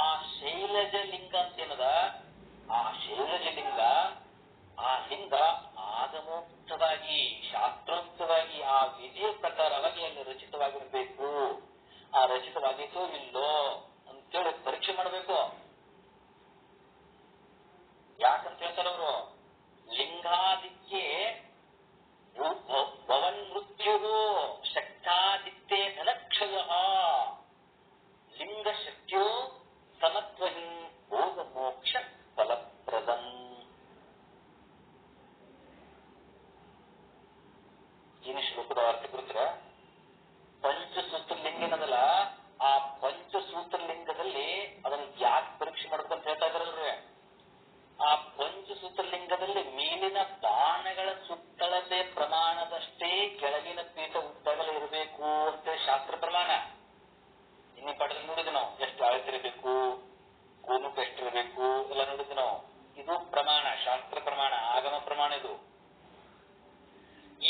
ಆ ಶೈಲಜ ಲಿಂಗ ಅಂತೇನದ, ಆ ಶೈಲಜ ಲಿಂಗ, ಆ ಲಿಂಗ ಆಗಮೋಕ್ತವಾಗಿ ಶಾಸ್ತ್ರೋಕ್ತವಾಗಿ ಆ ವಿಧಿಯ ಪ್ರಕಾರವಾಗಿ ಅಲ್ಲಿ ರಚಿತವಾಗಿರ್ಬೇಕು. ಆ ರಚಿತವಾಗಿತ್ತೋ ಇಲ್ಲೋ ಅಂತೇಳಿ ಪರೀಕ್ಷೆ ಮಾಡಬೇಕು. ಯಾಕಂತ ಹೇಳ್ತಾರೆ ಅವರು, ಲಿಂಗಾದಿಕ್ಕೆ ಭವನ್ ಮೃತ್ಯು ಶಕ್ತಾದಿತ್ಯೆ ಧನಕ್ಷಯ ಲಿಂಗ ಶಕ್ತಿಯೋ ಸಮತ್ವಹಿ ಭೋಗ ಮೋಕ್ಷ ಫಲಪ್ರದಂ. ಈ ಶ್ಲೋಕದ ಅರ್ಥ ಗುರುತರ ಪಂಚಸೂತ್ರ ಲಿಂಗ ಏನದಲ್ಲ, ಆ ಪಂಚಸೂತ್ರ ಲಿಂಗದಲ್ಲಿ ಅದನ್ನು ಯಾಕೆ ಪರೀಕ್ಷೆ ಮಾಡ್ಬೇಕಂತ ಹೇಳ್ತಾ ಇದಾರಲ್ರಿ, ಆ ಪಂಚಸೂತ್ರ ಲಿಂಗದಲ್ಲಿ ಮೇಲಿನ ಬಾಣಗಳ ಸುತ್ತಳತೆ ಪ್ರಮಾಣದಷ್ಟೇ ಕೆಳಗಿನ ಪೀಠ ಉದ್ದಗಲ ಇರಬೇಕು ಅಂತ ಶಾಸ್ತ್ರ ಪ್ರಮಾಣ. ಇನ್ನಿ ಪಾಠದಲ್ಲಿ ನೋಡಿದ್ವಿ ನಾವು, ಎಷ್ಟು ಆಳತಿರಬೇಕು, ಗೋಮುಖ ಎಷ್ಟಿರಬೇಕು ಎಲ್ಲ ನೋಡಿದ್ವಿ ನಾವು. ಇದು ಪ್ರಮಾಣ, ಶಾಸ್ತ್ರ ಪ್ರಮಾಣ, ಆಗಮ ಪ್ರಮಾಣ. ಇದು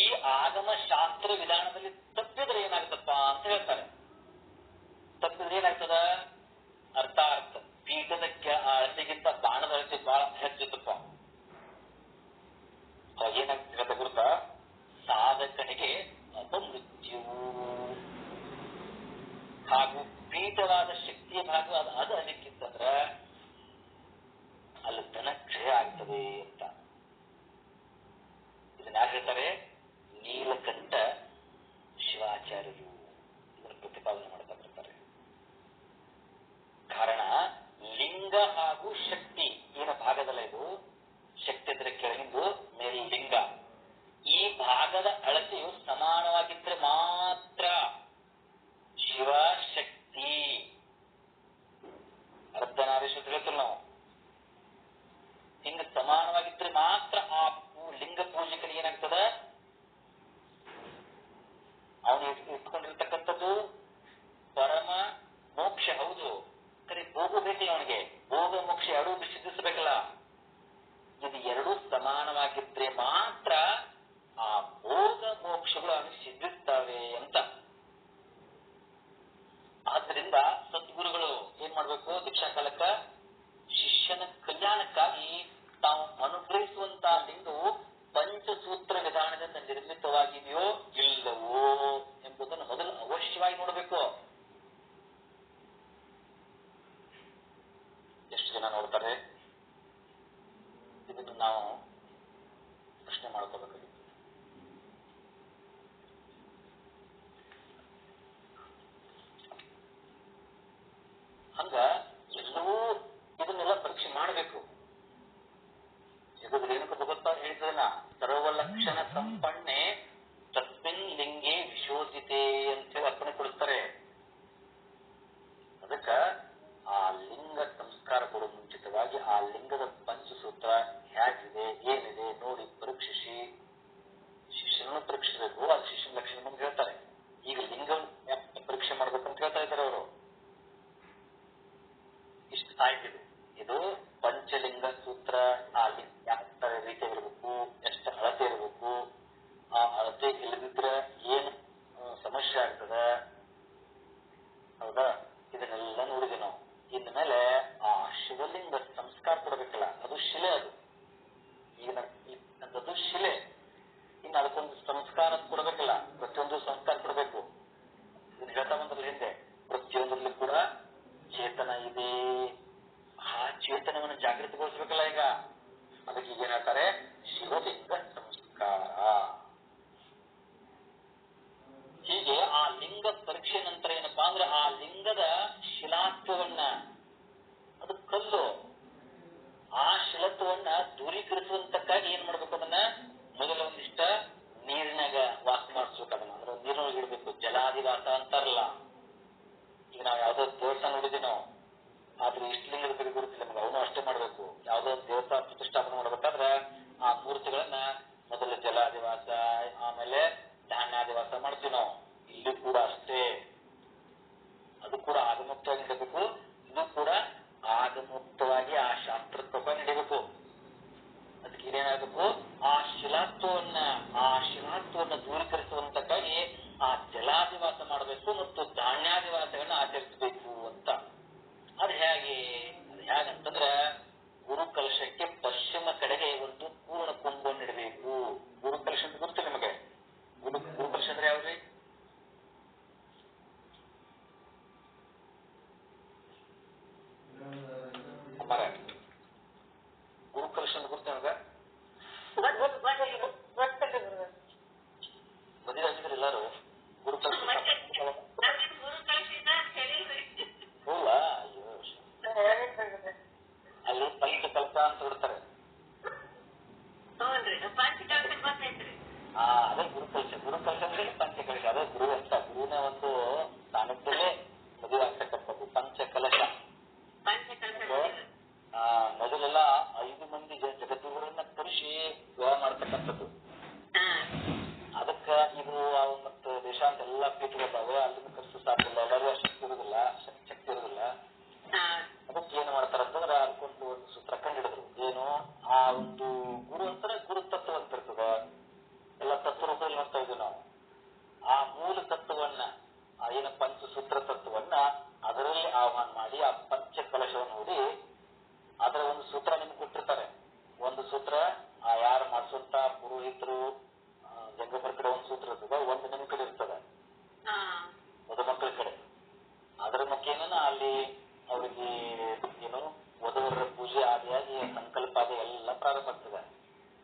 ಈ ಆಗಮ ಶಾಸ್ತ್ರ ವಿಧಾನದಲ್ಲಿ ತಪ್ಪಿದ್ರೆ ಏನಾಗ್ತಪ್ಪ ಅಂತ ಹೇಳ್ತಾರೆ. ತಪ್ಪಿದ್ರೆ ಏನಾಗ್ತದ, ಅರ್ಥಾರ್ಥ ಪೀಠದ ಅಳತೆಗಿಂತ ಬಾಣದ ಅಳತೆ ಬಹಳ ಹೆಚ್ಚಿತ್ತಪ್ಪ. ಏನಾಗ್ತದೆ ಗುರುತ, ಸಾಧಕನಿಗೆ ಅಪಮೃತ್ಯು ಹಾಗೂ ಪೀಠವಾದ ಶಕ್ತಿಯ ಭಾಗ ಅದು ಅದಕ್ಕಿತ್ತಂದ್ರ ಅಲ್ಲಿ ಧನಕ್ಷಯ ಆಗ್ತದೆ ಅಂತ. ಇದನ್ನ ಯಾರು ಹೇಳ್ತಾರೆ, ನೀಲಕಂಠ ಶಿವಾಚಾರ್ಯರು ಇದನ್ನು ಪ್ರತಿಪಾದನೆ ಮಾಡ್ತಾ ಬರ್ತಾರೆ. ಕಾರಣ ಲಿಂಗ ಹಾಗೂ ಶಕ್ತಿ ಏನ ಭಾಗದಲ್ಲ, ಇದು ಶಕ್ತಿ ಅಂದ್ರೆ ಕೆಳಗಿಂದು, ಮೇಲೆ ಲಿಂಗ. ಈ ಭಾಗದ ಅಳತೆಯು ಸಮಾನವಾಗಿದ್ರೆ ಮಾತ್ರ ಶಿವ ಶಕ್ತಿ ಎರಡೂ ಸಿದ್ಧಿಸಬೇಕಲ್ಲ. ಇದು ಎರಡೂ ಸಮಾನವಾಗಿದ್ರೆ ಮಾತ್ರ ಆ ಭೋಗ ಮೋಕ್ಷಗಳು ಅವನಿಗೆ ಸಿದ್ಧಿಸ್ತವೆ ಅಂತ. ಆದ್ರಿಂದ ಸದ್ಗುರುಗಳು ಏನ್ ಮಾಡ್ಬೇಕು? ದೀಕ್ಷಾ ಕಾಲಕ್ಕ ಶಿಷ್ಯನ ಕಲ್ಯಾಣಕ್ಕಾಗಿ ತಾವು ಅನುಗ್ರಹಿಸುವಂತಹ ಲಿಂಗವು ಪಂಚಸೂತ್ರ ವಿಧಾನದಿಂದ ನಿರ್ಮಿತವಾಗಿದೆಯೋ ಇಲ್ಲವೋ ಎಂಬುದನ್ನು ಮೊದಲು ಅವಶ್ಯವಾಗಿ ನೋಡಬೇಕು. ಎಷ್ಟು ಜನ ನೋಡ್ತಾರೆ? ಇದನ್ನು ನಾವು ಪ್ರಶ್ನೆ ಮಾಡ್ಕೋಬೇಕಾಗಿತ್ತು. ಹಂಗ ಎಲ್ಲವೂ ಇದನ್ನೆಲ್ಲ ಪರೀಕ್ಷೆ ಮಾಡಬೇಕು. ಇದು ರೇಣುಕ ಭಗವತ್ಪಾದ ಹೇಳಿದ್ರಲ್ಲ, ಸರ್ವಲಕ್ಷಣ ಸಂಪನ್ನೆ ತಸ್ಮಿನ್ ಲಿಂಗೆ ವಿಶೋಧಿತೆ ಅಂತೇಳಿ ಅರ್ಪಣೆ ಕೊಡಿಸ್ತಾರೆ. ಅದಕ್ಕ ಆ ಲಿಂಗ ಸಂಸ್ಕಾರ ಕೊಡೋ ಮುಂಚಿತವಾಗಿ ಆ ಲಿಂಗದ ಪಂಚಸೂತ್ರ ಹೇಗಿದೆ ಏನಿದೆ ನೋಡಿ ಪರೀಕ್ಷಿಸಿ ಶಿಷ್ಯನನ್ನು ಪರೀಕ್ಷಿಸಬೇಕು. ಅದು ಶಿಷ್ಯನ ಲಕ್ಷಣ ಅಂತ ಹೇಳ್ತಾರೆ. ಈಗ ಲಿಂಗವನ್ನು ಪರೀಕ್ಷೆ ಮಾಡ್ಬೇಕಂತ ಹೇಳ್ತಾ ಇದ್ದಾರೆ ಅವರು. ಇಷ್ಟು ಆಯ್ತು. ಇದು ಪಂಚಲಿಂಗ ಸೂತ್ರ. ಆ ಲಿಂಗ ಯಾವ ರೀತಿ ಇರಬೇಕು, ಎಷ್ಟು ಅಳತೆ ಇರಬೇಕು, ಆ ಅಳತೆ ಇಲ್ಲದಿದ್ರೆ ಏನು ಸಮಸ್ಯೆ ಆಗ್ತದ, ಹೌದಾ? ಇದನ್ನೆಲ್ಲ ನೋಡಿದ್ವಿ ನಾವು. ಇನ್ಮೇಲೆ ಆ ಶಿವಲಿಂಗ ಸಂಸ್ಕಾರ ಕೊಡಬೇಕಲ್ಲ, ಅದು ಶಿಲೆ. ಅದು ಈಗ ಅದು ಶಿಲೆ. ಇನ್ನು ಅದಕ್ಕೊಂದು ಸಂಸ್ಕಾರ ಕೊಡಬೇಕಲ್ಲ, ಪ್ರತಿಯೊಂದು ಸಂಸ್ಕಾರ ಕೊಡಬೇಕು. ಇದನ್ನ ಹೇಳ್ತಾ ಬಂದ್ರಲ್ಲ ಹಿಂದೆ, ಪ್ರತಿಯೊಂದರಲ್ಲಿ ಕೂಡ ಚೇತನ ಇದೆ. ಆ ಚೇತನವನ್ನು ಜಾಗೃತಿಗೊಳಿಸ್ಬೇಕಲ್ಲ. ಈಗ ಅದಕ್ಕೆ ಈಗ ಏನ್ ಹೇಳ್ತಾರೆ? ಶಿವಲಿಂಗ ಸಂಸ್ಕಾರ. ಹೀಗೆ ಆ ಲಿಂಗ ಪರೀಕ್ಷೆ ನಂತರ ಏನಪ್ಪಾ ಅಂದ್ರೆ ಆ ಲಿಂಗದ ಶಿಲಾತ್ವವನ್ನ, ಅದು ಕಲ್ಲು, ಆ ಶಿಲತ್ವವನ್ನ ದೂರೀಕರಿಸುವಂತಕ್ಕಾಗಿ ಏನ್ ಮಾಡ್ಬೇಕು? ಅದನ್ನ ಮೊದಲ ಒಂದಿಷ್ಟ ನೀರಿನಾಗ ವಾಸ ಮಾಡಿಸ್ಬೇಕು. ಅದನ್ನ ಅಂದ್ರೆ ನೀರಿನೊಳಗೆ ಇಡಬೇಕು. ಜಲಾದಿವಾಸ ಅಂತಾರಲ್ಲ. ಈಗ ನಾವು ಯಾವ್ದೋ ದೇವಸ್ಥಾನ ನೋಡಿದ್ವಿ ನಾವು, ಆದ್ರೆ ಇಷ್ಟು ಲಿಂಗದ ಬಗ್ಗೆ ಗುರುತಿಲ್ಲ ನಮ್ಗೆ. ಅವನು ಅಷ್ಟೇ ಮಾಡ್ಬೇಕು. ಯಾವ್ದೋ ಒಂದು ದೇವಸ್ಥಾನ ಪ್ರತಿಷ್ಠಾಪನೆ ಮಾಡ್ಬೇಕಾದ್ರೆ ಆ ಮೂರ್ತಿಗಳನ್ನ ಮೊದಲು ಜಲಾದಿವಾಸ, ಆಮೇಲೆ ಧಾನ್ಯಾದಿವಾಸ ಮಾಡ್ತೀವಿ ನಾವು. ಇಲ್ಲಿ ಕೂಡ ಅಷ್ಟೇ. ಅದು ಕೂಡ ಆಗಮುಕ್ತವಾಗಿ ನಡೀಬೇಕು. ಇದು ಕೂಡ ಆಗಮುಕ್ತವಾಗಿ ಆ ಶಾಸ್ತ್ರ ಪ್ರಕಾರ ನಡೀಬೇಕು. ಅದಕ್ಕೆ ಏನೇನಾಗಬೇಕು? ಆ ಶಿಲಾತ್ವವನ್ನ ದೂರೀಕರಿಸುವಂತಕ್ಕಾಗಿ ಆ ಜಲಾದಿವಾಸ ಮಾಡಬೇಕು ಮತ್ತು ಧಾನ್ಯಾದಿವಾಸಗಳನ್ನ ಆಚರಿಸಬೇಕು ಅಂತ. ಅದು ಹೇಗಂತಂದ್ರ ಗುರುಕಲಶಕ್ಕೆ ಪಶ್ಚಿಮ ಕಡೆಗೆ ಒಂದು ಪೂರ್ಣ ಕುಂಭವನ್ನು ಇಡಬೇಕು. ಗುರುಕಲಶ ಅಂತ ಗೊತ್ತು ನಿಮಗೆ? ಗುರುಕಲಶ ಅಂದ್ರೆ ಯಾವ್ದ್ರಿ? ಅಮ್ಮಾರ, ಗುರುಕಲಶ ಅಂತ ಗೊತ್ತು ನಿಮಗ? ಮದುವೆ ಆಗಿದ್ರೆ ಎಲ್ಲಾರು ಗುರುಕಲಶ ಹೌದಾ? ಅಯ್ಯೋ, ಅಲ್ಲಿ ಪಂಚಕಲ್ಪ ಅಂತ ಬಿಡ್ತಾರೆ. ಅದೇ ಗುರುಕಲಶ. ಗುರುಕಲಶ ಅಂದ್ರೆ ಪಂಚಕಲಶ. ಅದೇ ಗುರು ಅಂತ. ಗುರುವಿನ ಒಂದು ಸ್ಥಾನದಲ್ಲೇ ಮದುವೆ ಆಗ್ತಕ್ಕಂಥದ್ದು ಪಂಚಕಲಶ. ಮೊದಲೆಲ್ಲ 5 ಮಂದಿ ಜಗದ್ಗುರುಗಳನ್ನ ಕರೆಸಿ ವಿವಾಹ ಮಾಡ್ತಕ್ಕಂಥದ್ದು. ಅದಕ್ಕ ಇದು ಮತ್ತು ದೇಶಾಂತ ಎಲ್ಲಾ ಪೀಠಗಳಿದ್ದಾವೆ. ಅಲ್ಲಿಂದ ಕರೆಸು ಸಾಕಿಲ್ಲ, ಎಲ್ಲರೂ ಶಕ್ತಿ ಇರುದಿಲ್ಲ. ಅದಕ್ಕೆ ಏನ್ ಮಾಡ್ತಾರಂತಂದ್ರೆ ಅದಕ್ಕೊಂದು ಒಂದು ಸೂತ್ರ ಕಂಡಿಡಿದ್ರು. ಏನು? ಆ ಒಂದು ಗುರು ಅಂತಾರೆ ಗುರು ತತ್ವ ಅಂತ ಇರ್ತದ. ಎಲ್ಲ ತತ್ವ ರೂಪದಲ್ಲಿ ನೋಡ್ತಾ ಇದ್ವಿ ನಾವು. ಆ ಮೂಲ ತತ್ವವನ್ನ, ಏನು ಪಂಚಸೂತ್ರ ತತ್ವವನ್ನ ಅದರಲ್ಲಿ ಆಹ್ವಾನ ಮಾಡಿ ಆ ಪಂಚ ಕಲಶವನ್ನು ನೋಡಿ ಅದರ ಒಂದು ಸೂತ್ರ ನಿಮ್ಗೆ ಕೊಟ್ಟಿರ್ತಾರೆ. ಒಂದು ಸೂತ್ರ ಆ ಯಾರು ಮಾಡಿಸುವಂತ ಪುರೋಹಿತರು ಜಂಗಮರ ಕಡೆ ಒಂದು ಸೂತ್ರ ಇರ್ತದ, ಒಂದು ನಿಮ್ ಕಡೆ ಇರ್ತದ ಮಧುಮಕ್ಕಳ ಕಡೆ. ಅದರ ಮುಖೇನ ಅಲ್ಲಿ ಅವರಿಗೆ ಏನು ವಧುವರ ಪೂಜೆ ಆದಿಯಾಗಿ ಸಂಕಲ್ಪ ಆದಿ ಎಲ್ಲ ಪ್ರಾರಂಭ ಆಗ್ತದೆ.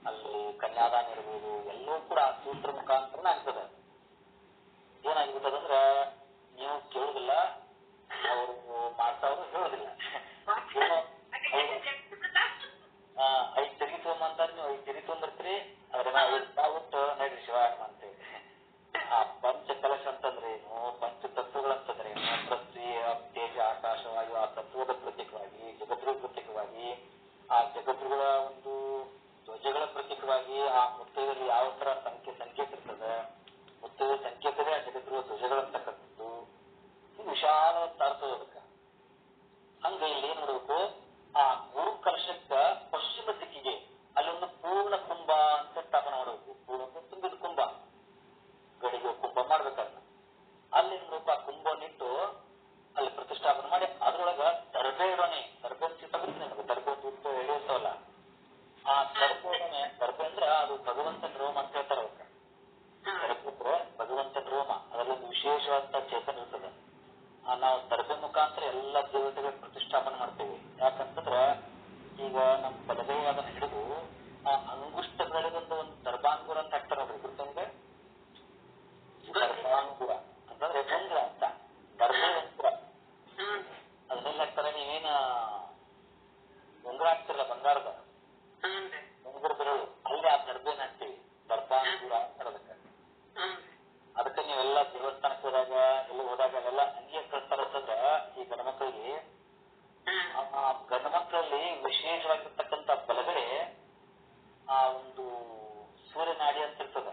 ಅಲ್ಲಿ ಕನ್ಯಾದಾನ ಇರ್ಬೋದು, ಎಲ್ಲವೂ ಕೂಡ ಆ ಸೂತ್ರ ಮುಖಾಂತರ ಆಗ್ತದೆ. ಏನಾಗಿಬಿಟ್ಟದಂದ್ರ ನೀವು ಕೇಳುದಿಲ್ಲ, ಅವರು ಮಾಡ್ತಾವ್ರು ಹೇಳುದಿಲ್ಲ. ಏನೋ 5 ತೆಗಿ ತಗೊಂಬಂತಾರ, ನೀವು 5 ತೆಗಿ ತಗೊಂಡಿರ್ತೀರಿ. ಅದ್ರನ್ನ 5 ಬಿಟ್ಟು ನಡ್ರಿ ಶಿವಾಯಮ ಅಂತೇಳಿ. ಆ ಪಂಚ ಕಲಶ ಅಂತಂದ್ರೆ ಏನು? ಪಂಚ ತತ್ವಗಳಂತಂದ್ರೆ ಏನು? ಪೃಥ್ವಿ, ತೇಜ, ಆಕಾಶವಾಯು ಆ ತತ್ವದ ಪ್ರತೀಕವಾಗಿ, ಜಗದ್ಗುರು ಪ್ರತೀಕವಾಗಿ, ಆ ಜಗದ್ಗುರುಗಳ ಒಂದು ಧ್ವಜಗಳ ಪ್ರತೀಕವಾಗಿ ಆ ಮುತ್ತೈದಲ್ಲಿ ಯಾವ ತರ ಸಂಕೇತ ಇರ್ತದೆ, ಮುತ್ತೈದ ಸಂಕೇತವೇ ಆ ಜಗದ್ಗುರು ಧ್ವಜಗಳಂತಕ್ಕಂಥ ಉಂಗುರ ಹಾಕ್ತಿರಲ್ಲ ಬಂಗಾರದ ಉಂಗುರ ಬೆರಳು ಅಲ್ಲಿ ಆ ದರ್ಬೇನ್ ಹಾಕ್ತಿವಿ, ದರ್ಬಾಂಗೂರ ಅದಕ್ಕೆ. ಅದಕ್ಕೆ ನೀವೆಲ್ಲ ದೇವಸ್ಥಾನಕ್ಕೆ ಹೋದಾಗ ಎಲ್ಲ ಹೋದಾಗ ಅಲ್ಲೆಲ್ಲ ಹಂಗೆ ಕಳಿಸ್ತಾರ ಅಂತಂದ್ರ ಈ ಗಂಡ್ಮಕ್ಳಿಗೆ ಆ ಗಂಡ್ಮಕ್ಳಲ್ಲಿ ವಿಶೇಷವಾಗಿರ್ತಕ್ಕಂಥ ಬಲಗಡೆ ಆ ಒಂದು ಸೂರ್ಯನಾಡಿ ಅಂತ ಇರ್ತದ,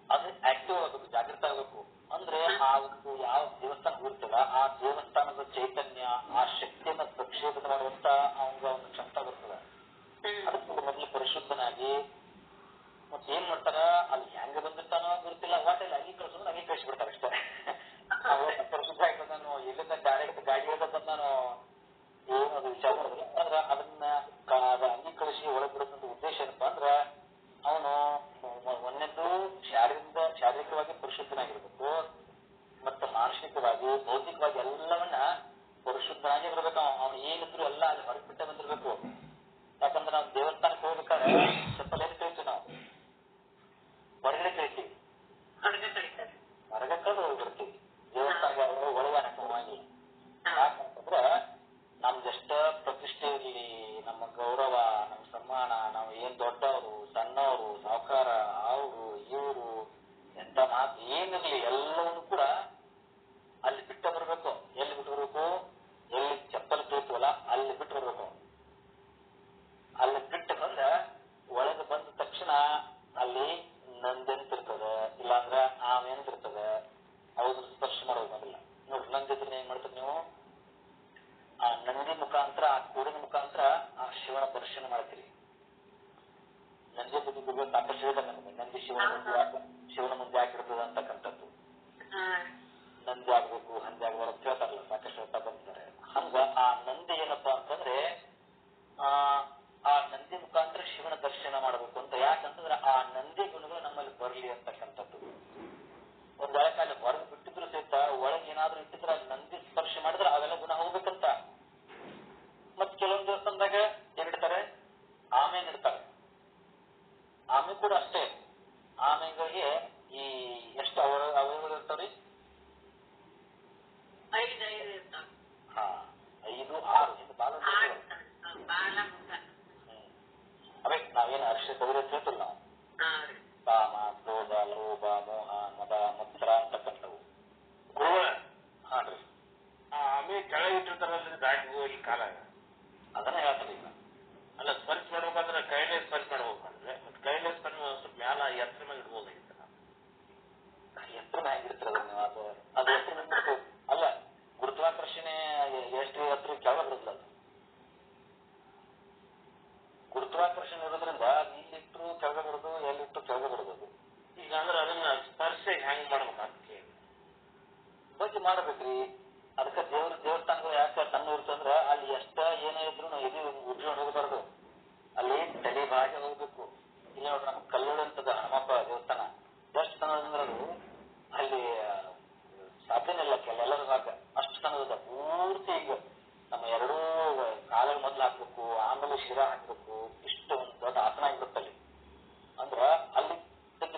ಅದು ಆಕ್ಟಿವ್ ಆಗಬೇಕು, ಜಾಗೃತ ಆಗಬೇಕು. ಅಂದ್ರೆ ಆ ಒಂದು ಯಾವ ದೇವಸ್ಥಾನ ಹೋಗ್ತದ ಆ ದೇವಸ್ಥಾನದ ಚೈತನ್ಯ ಆ ಶಕ್ತಿಯನ್ನ ಪ್ರಕ್ಷೇಪಣೆ ಮಾಡುವಂತ ಅವಂಗ ಒಂದು ಕ್ಷಮತಾ ಬರ್ತದ. ಅದಕ್ಕೆ ಮೊದಲು ಪರಿಶುದ್ಧನಾಗಿ ಮತ್ತೆ ಏನ್ ಮಾಡ್ತಾರ, ಅಲ್ಲಿ ಹೆಂಗ ಬಂದಿರ್ತಾನೋ ಗೊತ್ತಿಲ್ಲ, ವಾಟೆಲ್ಲ ಅಂಗಿ ಕಳ್ಸೋದು ಅಂಗಿ ಕಳಿಸಿ ಬಿಡ್ತಾರೆ ಅಷ್ಟೇ. ಪರಿಶುದ್ಧ ಆಯ್ತು, ನಾನು ಎಲ್ಲಿಂದ ಡೈರೆಕ್ಟ್ ಗಾಡಿ ನಾನು ಏನು ಅದು ವಿಚಾರ ಮಾಡಿದ್ರೆ ಅಂದ್ರ ಅದನ್ನ ಅಂಗಿ ಕಳಿಸಿ ಒಳಗ್ ಬಿಡೋದಂತ ಉದ್ದೇಶ ಏನಪ್ಪಾ ಅಂದ್ರ ಅವನು ಒಂದೆಂದು ಶಾರೀರಿಕವಾಗಿ ಪರಿಶುದ್ಧನಾಗಿರ್ಬೇಕು, ಮತ್ತೆ ಮಾನಸಿಕವಾಗಿ ಭೌತಿಕವಾಗಿ ಎಲ್ಲವನ್ನ ಪರಿಶುದ್ಧನಾಗಿ ಇರ್ಬೇಕು. ಅವನು ಏನಿದ್ರು ಎಲ್ಲ ಅಲ್ಲಿ ಹೊರಗೆ ಬಿಟ್ಟೆ ಬಂದಿರ್ಬೇಕು. ಯಾಕಂದ್ರೆ ನಾವು ದೇವಸ್ಥಾನಕ್ಕೆ ಹೋಗ್ಬೇಕಾದ್ರೆ ಚಪ್ಪಲ್ ಎಲ್ಲಿ ಕಳಿತೀವಿ, ನಾವು ಹೊರಗಡೆ ಕಳಿತೀವಿ, ಹೊರಗೆ ಕಳೆದು ಹೋಗ್ಬಿಡ್ತೀವಿ. ದೇವಸ್ಥಾನ ಒಳಗೆ ಹಾಕಿ ಯಾಕಂತಂದ್ರ ನಮ್ದೆಷ್ಟ ಪ್ರತಿಷ್ಠೆ ಇರಲಿ, ನಮ್ಮ ಗೌರವ, ನಮ್ಮ ಸನ್ಮಾನ, ನಾವು ಏನ್ ದೊಡ್ಡವರು ಸಣ್ಣವರು ಸಾಹುಕಾರ ಅವರು ಇವರು ಎಂತ ಮಾತು ಏನಿರ್ಲಿ ಎಲ್ಲವನ್ನು ಕೂಡ ಅಲ್ಲಿ ಬಿಟ್ಟು ಬರ್ಬೇಕು. ಎಲ್ಲಿ ಬಿಟ್ಟು ಬರ್ಬೇಕು, ಎಲ್ಲಿ ಚಪ್ಪಲ್ ಕಳಿತೀವಲ್ಲ ಅಲ್ಲಿ ಬಿಟ್ಟು ಬರ್ಬೇಕು. ಅಲ್ಲಿ ಬಿಟ್ಟು ಬಂದ ಒಳಗೆ ಬಂದ ತಕ್ಷಣ ಅಲ್ಲಿ ನಂದೆಂತಿರ್ತದ, ಇಲ್ಲಾಂದ್ರ ಆಮೆಂತಿರ್ತದ, ಅವ್ರನ್ನ ಸ್ಪರ್ಶ ಮಾಡೋದು ಬಂದಿಲ್ಲ. ನೋಡ್ರಿ, ನಂದಿದ್ರೆ ಏನ್ ಮಾಡ್ತೀರಿ ನೀವು, ಆ ನಂದಿ ಮುಖಾಂತರ ಆ ಕೂಡಿನ ಮುಖಾಂತರ ಆ ಶಿವನ ದರ್ಶನ ಮಾಡ್ತೀರಿ. ನಂದಿ ಬಗ್ಗೆ ಸಾಕಷ್ಟು ಹೇಳಿದ ನಮಗೆ, ನಂದಿ ಶಿವನ ಮುಂದೆ ಹಾಕಿರ್ತದ ಅಂತಕ್ಕಂಥದ್ದು. ನಂದಿ ಆಗ್ಬೇಕು ಹಂದಿ ಆಗ್ಬಾರ್ದು ಅಂತ ಹೇಳ್ತಾರಲ್ಲ, ಸಾಕಷ್ಟು ಹೇಳ್ತಾ ಬಂದಿದ್ದಾರೆ. ಹಂಗ ಆ ನಂದಿ ಏನಪ್ಪಾ ಅಂತಂದ್ರೆ ಆ ನಂದಿ ಮುಖಾಂತರ ಶಿವನ ದರ್ಶನ ಮಾಡಬೇಕು ಅಂತ. ಯಾಕಂತಂದ್ರೆ ಆ ನಂದಿ ಗುಣಗಳು ನಮ್ಮಲ್ಲಿ ಬರಲಿ ಅಂತಕ್ಕಂಥದ್ದು. ಒಂದ್ ವೇಳೆ ಕಾಲ ಹೊರಗೆ ಬಿಟ್ಟಿದ್ರು ಸಹಿತ ಒಳಗೆ ಏನಾದ್ರು ಇಟ್ಟಿದ್ರೆ ನಂದಿ ಸ್ಪರ್ಶ ಮಾಡಿದ್ರೆ ಅವೆಲ್ಲ ಗುಣ ಹೋಗ್ಬೇಕಂತ. ಮತ್ ಕೆಲವೊಂದು ದೇವಸ್ಥಾನದಾಗ ಏನಿಡ್ತಾರೆ, ಆಮೆನ್ ಇಡ್ತಾರೆ. ಆಮೆ ಕೂಡ ಅಷ್ಟೇ, ಆಮೆಗಳಿಗೆ ಈ ಎಷ್ಟು ಅವಯವಗಳು ಇರ್ತಾವ್ರಿ, 5, 6 ಇದು ಬಾಲ. ಅವೇ ನಾವೇನು ಅರ್ಷ ತವರ ಹೇಳ್ತಿಲ್ಲ ನಾವು, ಕಾಮ ಕ್ರೋಧ ಲೋಭ ಮೋಹ ಮದ ಮತ್ಸರ ಅಂತಕ್ಕಂಥವು. ಹಾನ್ರಿ, ಆಮೆ ಕೆಳಗಿಟ್ಟಿರ್ತಾರಲ್ರಿ ದಾಟಿ ಹೋಗಿ ಕಾಲಾಗ, ಅದನ್ನ ಹೇಳ್ತಾರೆ. ಈಗ ಅಲ್ಲ ಸ್ಪರ್ಶ ಮಾಡ್ಬೇಕಂದ್ರೆ ಕೈಲೇ ಸ್ಪರ್ಶ ಮಾಡ್ಬೇಕಂದ್ರೆ ಮತ್ತೆ ಕೈಲೇ ಸ್ಪರ್ಶ ಸ್ವಲ್ಪ ಮ್ಯಾಲ ಎತ್ತರ ಮ್ಯಾಗ ಇಡ್ಬೋದಾಗಿತ್ತು. ಎತ್ತರ ಮ್ಯಾಗ ಇಡ್ತಿರೋದು ನೀವು, ಅದು ಎತ್ತರ ಅಲ್ಲ, ಗುರುತ್ವಾಕರ್ಷಣೆ ಎಷ್ಟು ಎತ್ತರ ಕೆಳಗೆ ಬರುದಿಲ್ಲ. ಅದು ಗುರುತ್ವಾಕರ್ಷಣೆ ಇರೋದ್ರಿಂದ ಇಲ್ಲಿಟ್ಟರು ಕೆಳಗೆ ಬರೋದು, ಎಲ್ಲಿಟ್ಟು ಕೆಳಗೆ ಬರೋದು. ಈಗ ಅಂದ್ರೆ ಅದನ್ನ ಸ್ಪರ್ಶ ಹೆಂಗ್ ಮಾಡ್ಬೇಕಂತ ಬಗ್ಗೆ ಮಾಡಬೇಕ್ರಿ. ಅದಕ್ಕೆ ದೇವಸ್ಥಾನಗಳು ಯಾಕೆ ಸಣ್ಣ ಇರ್ತಂದ್ರ ಅಲ್ಲಿ ಎಷ್ಟ ಏನೇ ಇದ್ರು ನಾವು ಎದು ಉಜ್ಕೊಂಡು ಹೋಗಬಾರ್ದು, ಅಲ್ಲಿ ತಲೆ ಭಾಗ ಹೋಗ್ಬೇಕು. ಇಲ್ಲಿ ನೋಡ್ರಿ, ನಮ್ ಕಲ್ಲೂರು ಅಂತದ ಹನುಮಪ್ಪ ದೇವಸ್ಥಾನ ಎಷ್ಟು ಸಣ್ಣದಂದ್ರ ಅದು ಅಲ್ಲಿ ಸಾಧ್ಯನೇ ಇಲ್ಲ ಎಲ್ಲರೂ ಭಾಗ ಅಷ್ಟು ಸಣ್ಣದ. ಪೂರ್ತಿ ಈಗ ನಮ್ಮ ಎರಡೂ ಕಾಲ ಮೊದ್ಲು ಹಾಕ್ಬೇಕು, ಆಮೇಲೆ ಶಿರಾ ಹಾಕ್ಬೇಕು, ಇಷ್ಟು ಒಂದು ದೊಡ್ಡ ಆಸನ ಆಗಿರುತ್ತಲ್ಲಿ. ಅಂದ್ರ ಅಲ್ಲಿ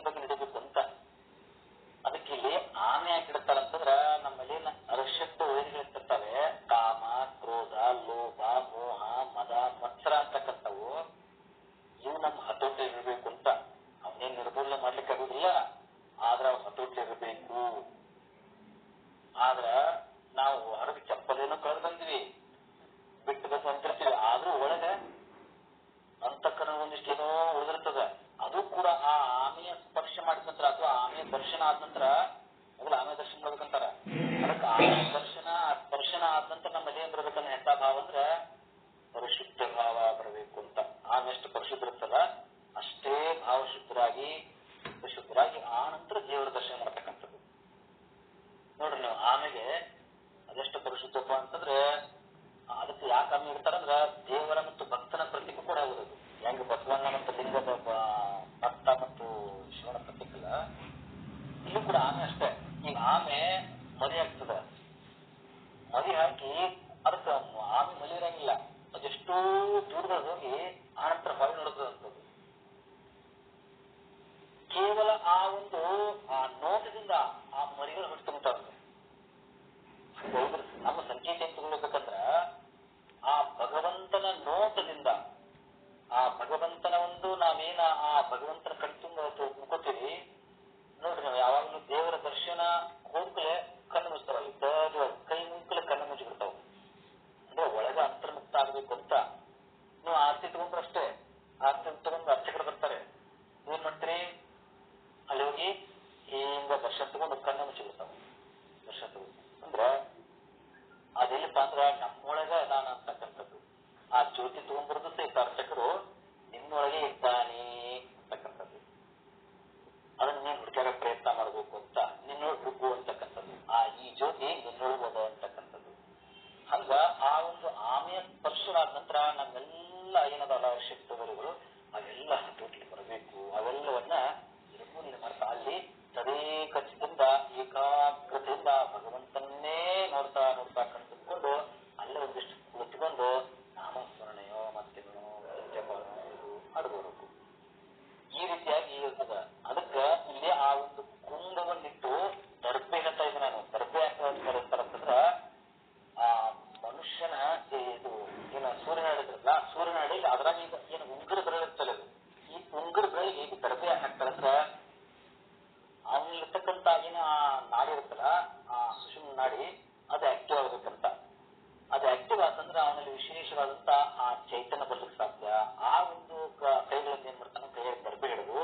ಬಗ್ಗೆ ನಡಿಬೇಕು ಅಂತ. ಅದಕ್ಕೆ ಇಲ್ಲಿ ಆಮೆ ಹಾಕಿಡ್ತಾರಂತಂದ್ರ ನಮ್ಮಲ್ಲಿ ಅರಷಡ್ ವೈರಿಗಳಿರ್ತಿರ್ತವೆ, ಕಾಮ ಕ್ರೋಧ ಲೋಭ ಮೋಹ ಮದ ಮತ್ಸರ ಅಂತಕ್ಕಂಥವು. ಇವು ನಮ್ಮ ಹತೋಟಿ ಇರಬೇಕು ಅಂತ. ಅವನೇನ್ ನಿರ್ಮೂಲನೆ ಮಾಡ್ಲಿಕ್ಕೆ ಆಗುದಿಲ್ಲ, ಆದ್ರ ಅವ್ ಹತೋಟಿ ಇರಬೇಕು. ಆದ್ರ ನಾವು ಹೊರಗೆ ಚಪ್ಪಲೇನೋ ಕಳೆದು ಬಂದಿವಿ, ಬಿಟ್ಟು ಬಂದು ಅಂತಿರ್ತೀವಿ, ಆದ್ರೂ ಒಳಗೆ ಅಂತಕ್ಕನ ಒಂದಿಷ್ಟು ಏನೋ ಉಳಿದಿರ್ತದ. ಅದು ಕೂಡ ಆ ಆಮೆಯ ಸ್ಪರ್ಶ ಮಾಡಿದ ನಂತರ ಅಥವಾ ಆಮೆಯ ದರ್ಶನ ಆದ ನಂತರ, ಮೊದಲು ಆಮೆ ದರ್ಶನ ಮಾಡ್ಬೇಕಂತಾರ. ಅದಕ್ಕೆ ಆಮೆ ಸ್ಪರ್ಶನ ಆದ ನಂತರ ನಮ್ಮಲ್ಲಿ ಏನ್ ಬರ್ಬೇಕನ್ನ ಎಂತ ಭಾವ ಅಂದ್ರ ಪರಿಶುದ್ಧ ಭಾವ ಬರಬೇಕು ಅಂತ. ಆಮೆ ಎಷ್ಟು ಪರಿಶುದ್ಧ ಇರ್ತದ ಅಷ್ಟೇ ಭಾವಶುದ್ಧರಾಗಿ ಶುದ್ಧರಾಗಿ ಆ ನಂತರ ದೇವರ ದರ್ಶನ ಮಾಡ್ತಕ್ಕಂಥದ್ದು. ನೋಡ್ರಿ ನೀವು, ಆಮೆಗೆ ಅದೆಷ್ಟು ಪರಿಶುದ್ಧಪ್ಪ ಅಂತಂದ್ರೆ ಅದಕ್ಕೆ ಯಾಕೆ ಆಮೆ ಇರ್ತಾರಂದ್ರ ದೇವರ ಮತ್ತು ಭಕ್ತನ ಪ್ರತೀಕ ಕೂಡ ಆಗುವುದು. ಹೆಂಗ ಬಸವಣ್ಣ ಮತ್ತು ಲಿಂಗದ ಭಕ್ತ ಮತ್ತು ಶಿವನ ಪ್ರತೀಕಲ್ಲ, ಇಲ್ಲೂ ಕೂಡ ಆಮೆ ಅಷ್ಟೇ. ಈಗ ಆಮೆ ಮರಿ ಆಗ್ತದ, ಮರಿ ಹಾಕಿ ಅದಕ್ಕೆ ಆಮೆ ಮಲಿ ಇರಂಗಿಲ್ಲ, ಅದೆಷ್ಟೋ ದೂರದಲ್ಲಿ ಹೋಗಿ ಆ ನಂತರ ಹೊರಗೆ ನೋಡುತ್ತದಂಥದ್ದು. ಕೇವಲ ಆ ಒಂದು ಆ ನೋಟದಿಂದ ಆ ಮರಿಗಳು ಹೊಡ್ಕೊಂತಾವ. ನಮ್ಮ ಸಂಕೇತ ತಗೊಳ್ಬೇಕಂದ್ರ ಆ ಭಗವಂತ ನಂತರ ನಮ್ಮೆಲ್ಲ ಏನದಲ್ಲ ಶಕ್ತಿಗಳು ಅವೆಲ್ಲ ಹತೋಟಿಗೆ ಬರಬೇಕು. ಅವೆಲ್ಲವನ್ನ ನಿರ್ಮೂಲನೆ ಮಾಡ್ತಾ ಅಲ್ಲಿ ತದೇಕ ಚಿತ್ತದಿಂದ ಏಕಾಗ್ರತೆಯಿಂದ ಭಗವಂತನ್ನೇ ನೋಡ್ತಾ ನೋಡ್ತಾ ಕಣ್ತುಕೊಂಡು ಅಲ್ಲೇ ಒಂದಿಷ್ಟು ಕುಳಿತುಕೊಂಡು ನಾಮಸ್ಮರಣೆಯೋ ಮತ್ತೇನೋ ಜಪನೋ ಇದು ಮಾಡ್ಕೋಬೇಕು. ಈ ರೀತಿಯಾಗಿ ಇರ್ತದ. ಅದಕ್ಕ ಇಲ್ಲಿ ಆ ಒಂದು ಕುಂಭವನ್ನಿಟ್ಟು ದರ್ಬೆ ಹೇಳ್ತಾ ಇದ್ದೆ ನಾನು. ದರ್ಬೆ ಅಂತಂದ್ರ ಆ ಮನುಷ್ಯನ ಇದು ಏನ ಸೂರ್ಯನ ಹೇಳಿದ್ರಲ್ಲ, ಸೂರ್ಯನ ಅಡಿ ಅದ್ರಾಗ ಈಗ ಏನು ಉಂಗುರ ಬೆರಳಿರ್ತಲ್ಲ, ಈ ಉಂಗುರ ಬೆರಳಿಗೆ ಈಗ ದರ್ಬೆ ಹಾಕ್ತಾರಂದ್ರ ಅವನಿರ್ತಕ್ಕಂತ ಏನ ನಾಡಿ ಇರುತ್ತಲ್ಲ, ಆ ಸುಷುಮ್ನ ನಾಡಿ ಅದು ಆಕ್ಟಿವ್ ಆಗ್ಬೇಕಂತ. ಅದು ಆಕ್ಟಿವ್ ಆತಂದ್ರೆ ಅವನಲ್ಲಿ ವಿಶೇಷವಾದಂತ ಆ ಚೈತನ್ಯ ಬರ್ಲಿಕ್ಕೆ ಸಾಧ್ಯ. ಆ ಒಂದು ಕೈಗಳಿಂದ ಏನ್ ಮಾಡ್ತಾನೆ, ಕೈಯಲ್ಲಿ ದರ್ಬೆ ಹಿಡಿದು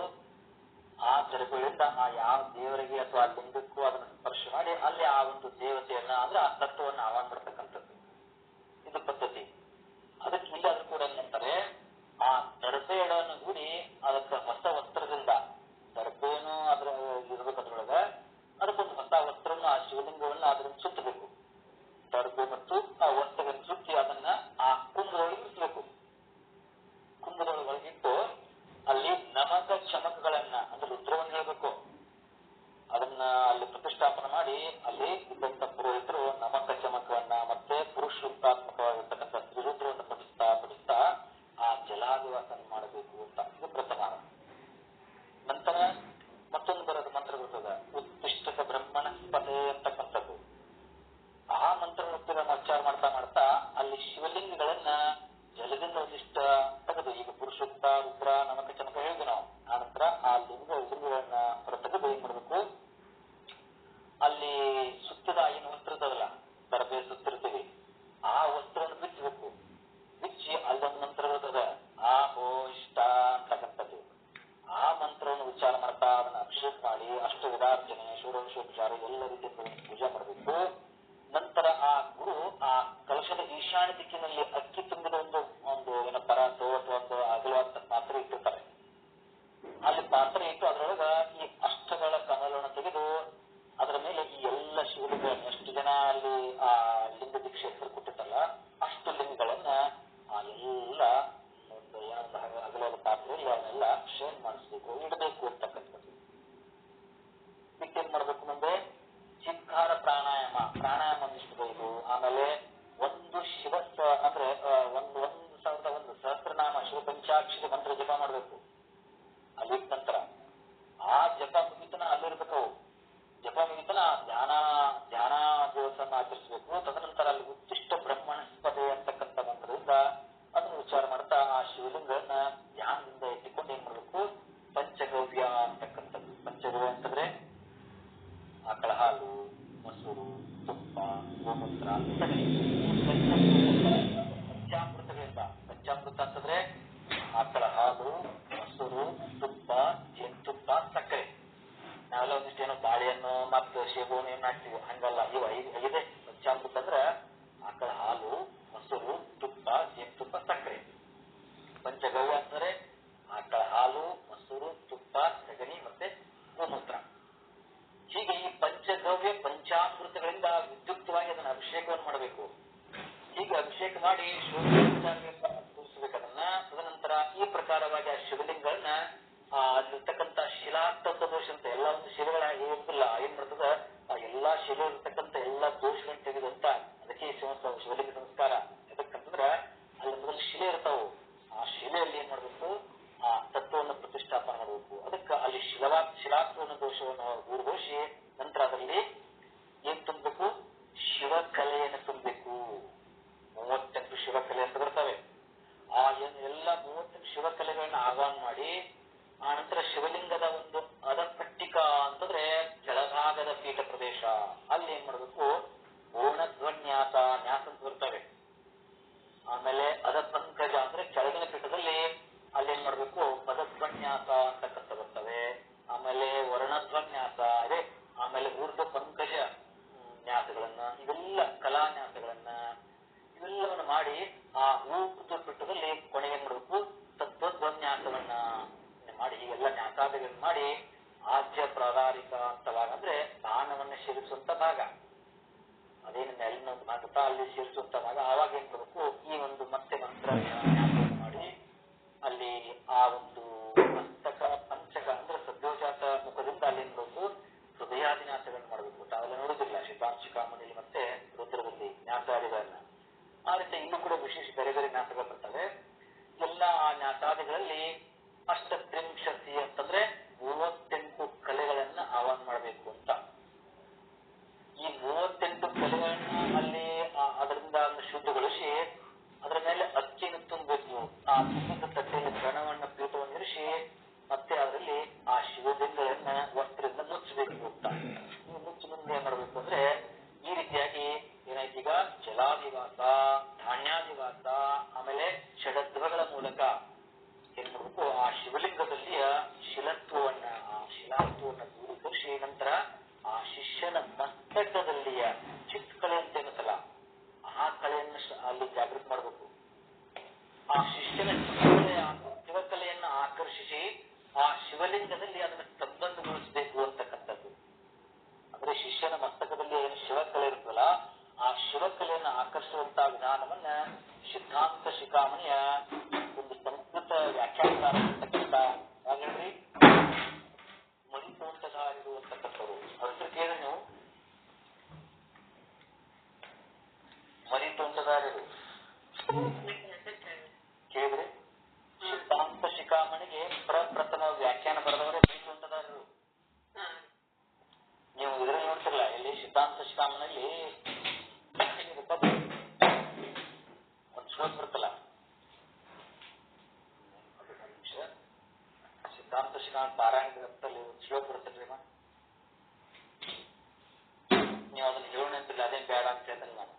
ಆ ದರ್ಬೆಯಿಂದ ಆ ಯಾವ ದೇವರಿಗೆ ಅಥವಾ ಲಿಂಗಕ್ಕೂ ಅದನ್ನ ಸ್ಪರ್ಶ ಮಾಡಿ ಅಲ್ಲಿ ಆ ಒಂದು ದೇವತೆಯನ್ನ ಅಂದ್ರೆ ಆ ತತ್ವವನ್ನು ಆಹ್ವಾನ ಮಾಡ್ತಕ್ಕಂಥದ್ದು ಇದು ಪದ್ಧತಿ. ಅದಕ್ಕೆ ಇಲ್ಲಾದ್ರೂ ಕೂಡ ಏನಂತಾರೆ, ಆ ದರ್ಬೆಗಳನ್ನು ಹೂಡಿ ಅದಕ್ಕೆ ಹೊಸ ವಸ್ತ್ರದಿಂದ, ದರ್ಬೆನು ಅದ್ರ ಇರ್ಬೇಕದ್ರೊಳಗ, ಅದಕ್ಕೊಂದು ಹೊಸ ವಸ್ತ್ರವನ್ನು ಆ ಶಿವಲಿಂಗವನ್ನ ಅದನ್ನ ಸುತ್ತಬೇಕು. ದರ್ಬೆ ಮತ್ತು ಆ ವಸ್ತ್ರಗಳನ್ನು ಸುತ್ತಿ ಅದನ್ನ ಆ ಕುಂಭದೊಳಗೆ ಇರಿಸಬೇಕು. ಕುಂಭದೊಳಗಿಟ್ಟು ಅಲ್ಲಿ ನಮಕ ಚಮಕಗಳನ್ನ ಅಂದ್ರೆ ರುದ್ರವನ್ನು ಹೇಳ್ಬೇಕು. ಅದನ್ನ ಅಲ್ಲಿ ಪ್ರತಿಷ್ಠಾಪನೆ ಮಾಡಿ ಅಲ್ಲಿ ಇದ್ದಂತ ಪುರೋಹಿತರು ನಮಕ ಚಮಕವನ್ನ ಮತ್ತೆ ಪುರುಷೋತ್ತಾತ್ಮಕವಾಗಿರ್ತಕ್ಕಂಥ ತ್ರಿರುದ್ರವನ್ನು ಪ್ರತಿಷ್ಠಾಪಡಿಸ್ತಾ ಆ ಜಲಾದಿವಾಸನ ಮಾಡಬೇಕು ಅಂತ ಇದು ಪ್ರಥಮ. ನಂತರ ಮತ್ತೊಂದು ಬರೋದು ಮಂತ್ರ ಬರ್ತದೆ, ಉತ್ಪಿಷ್ಟಕ ಬ್ರಹ್ಮಣ ಸ್ಪತೆ ಅಂತಕ್ಕಂಥದ್ದು. ಆ ಮಂತ್ರವನ್ನು ಉಚ್ಚಾರ ಮಾಡ್ತಾ ಮಾಡ್ತಾ ಅಲ್ಲಿ ಶಿವಲಿಂಗಗಳನ್ನ ಜಲದಿಂದ ಒಂದಿಷ್ಟ ತೆಗೆದು, ಈಗ ಪುರುಷೋತ್ತ ರುದ್ರ ನಮಕ ಚಮಕ ಹೇಳಿದ್ವಿ ನಾವು. ಆ ನಂತರ ಆ ಲಿಂಗಗಳನ್ನ ಹೊರತೆಗೆದು ಏನ್ ಮಾಡ್ಬೇಕು, ಅಲ್ಲಿ ಸುತ್ತಿದ ಏನು ವಸ್ತ್ರ ಇರ್ತದಲ್ಲ, ದರ್ಬೆ ಸುತ್ತಿರ್ತೀವಿ, ಆ ವಸ್ತ್ರವನ್ನು ಬಿಚ್ಚಬೇಕು. ಬಿಚ್ಚಿ ಅಲ್ಲೊಂದು ಮಂತ್ರ ಬರ್ತದೆ, ಆ ಹೋ ಇಷ್ಟ ಅಂತಕ್ಕಂಥದ್ದು. ಆ ಮಂತ್ರವನ್ನು ಉಚ್ಚಾರ ಮಾಡ್ತಾ ಅದನ್ನ ಅಭಿಷೇಕ ಮಾಡಿ ಅಷ್ಟು ವಿಧಾರ್ಚನೆ ಷೋಡಶೋಪಚಾರ ಎಲ್ಲ ರೀತಿಯಿಂದ ಪೂಜೆ ಮಾಡಬೇಕು. ನಂತರ ಆ ಗುರು ಆ ಕಲಶದ ಈಶಾನ್ಯ ದಿಕ್ಕಿನಲ್ಲಿ ಅಕ್ಕಿ ತುಂಬಿದ ಒಂದು ಏನ ಪರಾಸೋ ಅಥವಾ ಒಂದು ಅಗಲವಾದ ಪಾತ್ರೆ ಇಟ್ಟಿರ್ತಾರೆ. ಅಲ್ಲಿ ಪಾತ್ರೆ ಇಟ್ಟು ಅದರೊಳಗ ಈ ಅಷ್ಟಗಳ ಕಮಲವನ್ನು ತೆಗೆದು ಅದರ ಮೇಲೆ ಈ ಎಲ್ಲ ಶಿವಲಿಂಗಗಳನ್ನು, ಎಷ್ಟು ಜನ ಅಲ್ಲಿ ಆ ಲಿಂಗ ದೀಕ್ಷೆ ಹೆಸರು ಕೊಟ್ಟಿರ್ತಲ್ಲ ಅಷ್ಟು ಲಿಂಗಗಳನ್ನ ಆ ಎಲ್ಲ ಒಂದು ಏನೊಂದು ಅಗಲವಾದ ಪಾತ್ರೆಯಲ್ಲಿ ಅವನ್ನೆಲ್ಲ ಶೇರ್ ಮಾಡಿಸ್ಬೇಕು, ಇಡಬೇಕು ಅಂತಕ್ಕಂಥದ್ದು. ಏನ್ ಮಾಡ್ಬೇಕು ಮುಂದೆ, ಚಿತ್ಕಾರ ಪ್ರಾಣಾಯಾಮ ಒಂದಿಷ್ಟು ಇದು. ಆಮೇಲೆ ಒಂದು ಶಿವ ಅಂದ್ರೆ ಒಂದು 1001 ಸಹಸ್ರನಾಮ ಶಿವ ಪಂಚಾಕ್ಷರಿ ಮಂತ್ರ ಜಪ ಮಾಡ್ಬೇಕು. ಅಲ್ಲಿ ನಂತರ ಆ ಜಪ ಮುಗಿತನ ಅಲ್ಲಿರ್ಬೇಕು. ಅವು ಜಪ ಮುಗಿತನ ಧ್ಯಾನ ದಿವಸವನ್ನು ಆಚರಿಸಬೇಕು. ತದನಂತರ ಅಲ್ಲಿ ಉತ್ತಿಷ್ಟ ಬ್ರಹ್ಮಣಸ್ಪದೆ ಅಂತಕ್ಕಂಥ ಮಂತ್ರದಿಂದ ಅದನ್ನು ವಿಚಾರ ಮಾಡ್ತಾ ಆ ಶಿವಲಿಂಗನ್ನ ಧ್ಯಾನದಿಂದ ಎತ್ತಿಕೊಂಡು ಏನ್ ಮಾಡ್ಬೇಕು, ಪಂಚಗವ್ಯ ಅಂತಕ್ಕಂಥದ್ದು. ಪಂಚಗವ್ಯ ಅಂತಂದ್ರೆ ಆಕಳ ಹಾಲು, ಮೊಸರು, ತುಪ್ಪ, ಗೋಮೂತ್ರ, ಪಂಚಾಮೃತಗಳಿಂದ. ಪಂಚಾಮೃತ ಅಂತಂದ್ರೆ ಆಕಳ ಹಾಲು, ಮೊಸರು, ತುಪ್ಪ, ಜೇನುತುಪ್ಪ, ಸಕ್ಕರೆ. ನಾವೆಲ್ಲ ಒಂದಿಷ್ಟೇನೋ ಬಾಳೆಹಣ್ಣು ಮತ್ತು ಸೇಬುವನ್ನು ಏನ್ ಹಾಕ್ತೀವಿ, ಹಂಗಲ್ಲ. ಇವು ಐದೇ ಪಂಚಾಮೃತ ಅಂದ್ರೆ ಆಕಳ ಹಾಲು, ಮೊಸರು, ತುಪ್ಪ, ಜೇನುತುಪ್ಪ, ಸಕ್ಕರೆ. ಪಂಚಗವ್ಯ ಅಂದ್ರೆ ಆಕಳ ಹಾಲು, ಮೊಸರು, ತುಪ್ಪ, ಸಗಣಿ ಮತ್ತೆ ಗೋಮೂತ್ರ. ಹೀಗೆ ಈ ಪಂಚಗವ್ಯ ಪಂಚಾಮೃತಗಳಿಂದ ವಿದ್ಯುಕ್ತವಾಗಿ ಅದನ್ನ ಅಭಿಷೇಕವನ್ನು ಮಾಡಬೇಕು. ಹೀಗೆ ಅಭಿಷೇಕ ಮಾಡಿ ತೋರಿಸಬೇಕು ಅದನ್ನ. ತದನಂತರ ಈ ಪ್ರಕಾರವಾಗಿ ಆ ಶಿವಲಿಂಗಗಳನ್ನ ಅಲ್ಲಿರ್ತಕ್ಕಂಥ ಶಿಲಾತತ್ವ ದೋಷ ಅಂತ ಎಲ್ಲ ಒಂದು ಶಿಲೆಗಳ ಇರುತ್ತಿಲ್ಲ, ಏನ್ ಮಾಡ್ತದ ಆ ಎಲ್ಲಾ ಶಿಲೆ ಇರ್ತಕ್ಕಂಥ ಎಲ್ಲಾ ದೋಷಗಳನ್ನ ತೆಗೆದಂತ. ಅದಕ್ಕೆ ಶಿವಲಿಂಗ ಸಂಸ್ಕಾರ. ಯಾಕಂತಂದ್ರ ಅಲ್ಲಿ ಮೊದಲು ಶಿಲೆ ಇರ್ತಾವು. ಆ ಶಿಲೆಯಲ್ಲಿ ಏನ್ ಮಾಡ್ಬೇಕು, ಆ ತತ್ವವನ್ನು ಪ್ರತಿಷ್ಠಾಪನೆ ಮಾಡಬೇಕು. ಅದಕ್ಕೆ ಅಲ್ಲಿ ಶಿಲಾತ್ವನ ದೋಷವನ್ನು ದೂರದೋಷಿ ನಂತರ ಅದರಲ್ಲಿ ಏನ್ ತುಂಬಬೇಕು, ಶಿವಕಲೆಯನ್ನು ತುಂಬಬೇಕು. 38 ಶಿವಕಲೆ ಅಂತ ಬರ್ತವೆ. ಆ ಎಲ್ಲ 38 ಶಿವಕಲೆಗಳನ್ನ ಆಹ್ವಾನ ಮಾಡಿ ಆ ನಂತರ ಶಿವಲಿಂಗದ ಒಂದು ಅಧಪಟ್ಟಿಕಾ ಅಂತಂದ್ರೆ ಕೆಳಭಾಗದ ಪೀಠ ಪ್ರದೇಶ, ಅಲ್ಲಿ ಏನ್ ಮಾಡ್ಬೇಕು, ಓಣಧ್ವನ್ಯಾಸ ನ್ಯಾಸ ಅಂತ ಬರ್ತವೆ. ಆಮೇಲೆ ಅಧಪಂಕಜ ಅಂದ್ರೆ ಕೆಳಗಿನ ಪೀಠದಲ್ಲಿ ಅಲ್ಲಿ ಏನ್ ಮಾಡ್ಬೇಕು, ಪದಧ್ವನ್ಯಾಸ ಅಂತಕ್ಕಂಥ ಬರ್ತವೆ. ಆಮೇಲೆ ವರ್ಣಧ್ವನ್ಯಾಸ ಇದೆ. ಆಮೇಲೆ ಊರ್ಧ್ವ ಪಂಕಜ ನ್ಯಾಸಗಳನ್ನ, ಇವೆಲ್ಲ ಕಲಾನ್ಯಾಸಗಳನ್ನ ಇವೆಲ್ಲವನ್ನು ಮಾಡಿ ಆ ಊರ್ಧ್ವ ಪೀಠದಲ್ಲಿ ಕೊನೆಗೆ ಏನ್ ಮಾಡ್ಬೇಕು, ತತ್ವಧ್ವನ್ಯಾಸವನ್ನ ಮಾಡಿ ಹೀಗೆಲ್ಲ ನ್ಯಾಸಾದಿಗಳನ್ನ ಮಾಡಿ ಆಜ್ಯ ಪ್ರಾಧಾರಿಕ ಅಂತವಾಗ ಅಂದ್ರೆ ದಾನವನ್ನ ಸೇರಿಸುವಂತ ಭಾಗ, ಅದೇನು ಮೇಲಿನ ಒಂದು ಭಾಗ ಅಲ್ಲಿ ಸೇರಿಸುವಂತ ಭಾಗ. ಆವಾಗ ಏನ್ ಮಾಡ್ಬೇಕು, ಈ ಒಂದು ಮತ್ತೆ ಮಂತ್ರ ನ್ಯಾಸವನ್ನು ಮಾಡಿ ಅಲ್ಲಿ ಆ ಒಂದು ಮಸ್ತಕ ಪಂಚಕ ಅಂದ್ರೆ ಸದ್ಯೋಜಾತ ಮುಖದಿಂದ ಅಲ್ಲಿಂದ ಒಂದು ಹೃದಯಾದಿನ್ಯಾಸಗಳನ್ನು ಮಾಡಬೇಕು. ತಾವೆಲ್ಲ ನೋಡುದಿಲ್ಲ ಸಿದ್ಧಾಂತ ಶಿಖಾಮಣಿಯಲ್ಲಿ ಮತ್ತೆ ರುದ್ರದಲ್ಲಿ ನ್ಯಾಸಾದಿಗಳನ್ನ. ಆ ರೀತಿ ಇನ್ನೂ ಕೂಡ ವಿಶೇಷ ಬೇರೆ ಬೇರೆ ನ್ಯಾಸಗಳು ಬರ್ತವೆ. ಎಲ್ಲ ಆ ನ್ಯಾಸಾದಿಗಳಲ್ಲಿ ಅಷ್ಟತ್ರಿಂಶತಿ ಅಂತಂದ್ರೆ 38 ಕಲೆಗಳನ್ನ ಆಹ್ವಾನ ಮಾಡಬೇಕು ಅಂತ. ಈ 38 ಕಲೆಗಳನ್ನ ಅಲ್ಲಿ ಅದರಿಂದ ಶುದ್ಧಗೊಳಿಸಿ ಅದರ ಮೇಲೆ ಅಕ್ಕಿಯನ್ನು ತುಂಬಬೇಕು. ಆ ತುಂಬಿದ ತಟ್ಟೆಯಲ್ಲಿ ಗಣವನ್ನ ಪೀಠವನ್ನು ಇರಿಸಿ ಮತ್ತೆ ಅದರಲ್ಲಿ ಆ ಶಿವಲಿಂಗಗಳನ್ನ ವಸ್ತ್ರದಿಂದ ಮುಚ್ಚಬೇಕು ಅಂತ. ಮುಚ್ಚಿ ಮುಂದೆ ಏನ್ ಮಾಡಬೇಕು ಅಂದ್ರೆ ಈ ರೀತಿಯಾಗಿ ಏನಾಯ್ತು, ಈಗ ಜಲಾದಿವಾಸ, ಧಾನ್ಯಾದಿವಾಸ, ಆಮೇಲೆ ಷಡಧ್ವಗಳ ಮೂಲಕ ಏನ್ ಮಾಡಬೇಕು, ಆ ಶಿವಲಿಂಗದಲ್ಲಿಯ ಶಿಲಾತ್ವವನ್ನ ದೂರೀಕರಿಸಿ ನಂತರ ಆ ಶಿಷ್ಯನ ಮಸ್ತಕದಲ್ಲಿಯ ಚಿತ್ ಕಳೆ ಅಂತ ಏನತ್ತಲ್ಲ ಆ ಕಳೆಯನ್ನು ಅಲ್ಲಿ ಜಾಗೃತಿ ಮಾಡಬೇಕು. ಆ ಶಿಷ್ಯನ ಶಿವಕಲೆಯನ್ನ ಆಕರ್ಷಿಸಿ ಆ ಶಿವಲಿಂಗದಲ್ಲಿ ಅದನ್ನು ಸಂಬಂಧಗೊಳಿಸಬೇಕು ಅಂತಕ್ಕಂಥದ್ದು. ಅಂದ್ರೆ ಶಿಷ್ಯನ ಮಸ್ತಕದಲ್ಲಿ ಏನು ಶಿವಕಲೆ ಇರುತ್ತಲ್ಲ ಆ ಶಿವಕಲೆಯನ್ನು ಆಕರ್ಷಿಸುವಂತಹ ವಿಧಾನವನ್ನ ಸಿದ್ಧಾಂತ ಶಿಖಾಮಣಿಯ ಒಂದು ಸಂಸ್ಕೃತ ವ್ಯಾಖ್ಯಾನಕಾರ ಅಂತಕ್ಕಂಥ ಹೇಳ್ರಿ ಮಣಿತೋಂಟದಾರರು ಅಂತಕ್ಕಂಥವ್ರು. ಅವ್ರ ಕೇಳಿ ನೀವು ಮರಿತೋಂಟದಾರರು ಕೇಳಿದ್ರಿ? ಸಿದ್ಧಾಂತ ಶಿಖಾಮಣಿಗೆ ಪ್ರಪ್ರಥಮ ವ್ಯಾಖ್ಯಾನ ಬರೆದವರೇ ಮರಿತೋಂಟದಾರರು. ನೀವು ಇದರಲ್ಲಿ ನೋಡ್ತಿರಲ್ಲ, ಇಲ್ಲಿ ಸಿದ್ಧಾಂತ ಶಿಖಾಮಣಿಯಲ್ಲಿ ಒಂದು ಶ್ಲೋಕ ಬರ್ತಲ್ಲ, ಸಿದ್ಧಾಂತ ಶಿಖಾಮಣಿ ಪಾರಾಯಣದಲ್ಲಿ ಒಂದು ಶ್ಲೋಕ ಬರ್ತಲ್ರಿ, ನೀವು ಅದನ್ನ ಹೇಳೋಣ ಅಂತಿಲ್ಲ, ಅದೇನ್ ಬೇಡ ಅಂತ ಹೇಳ್ತಾರೆ ನಾನು.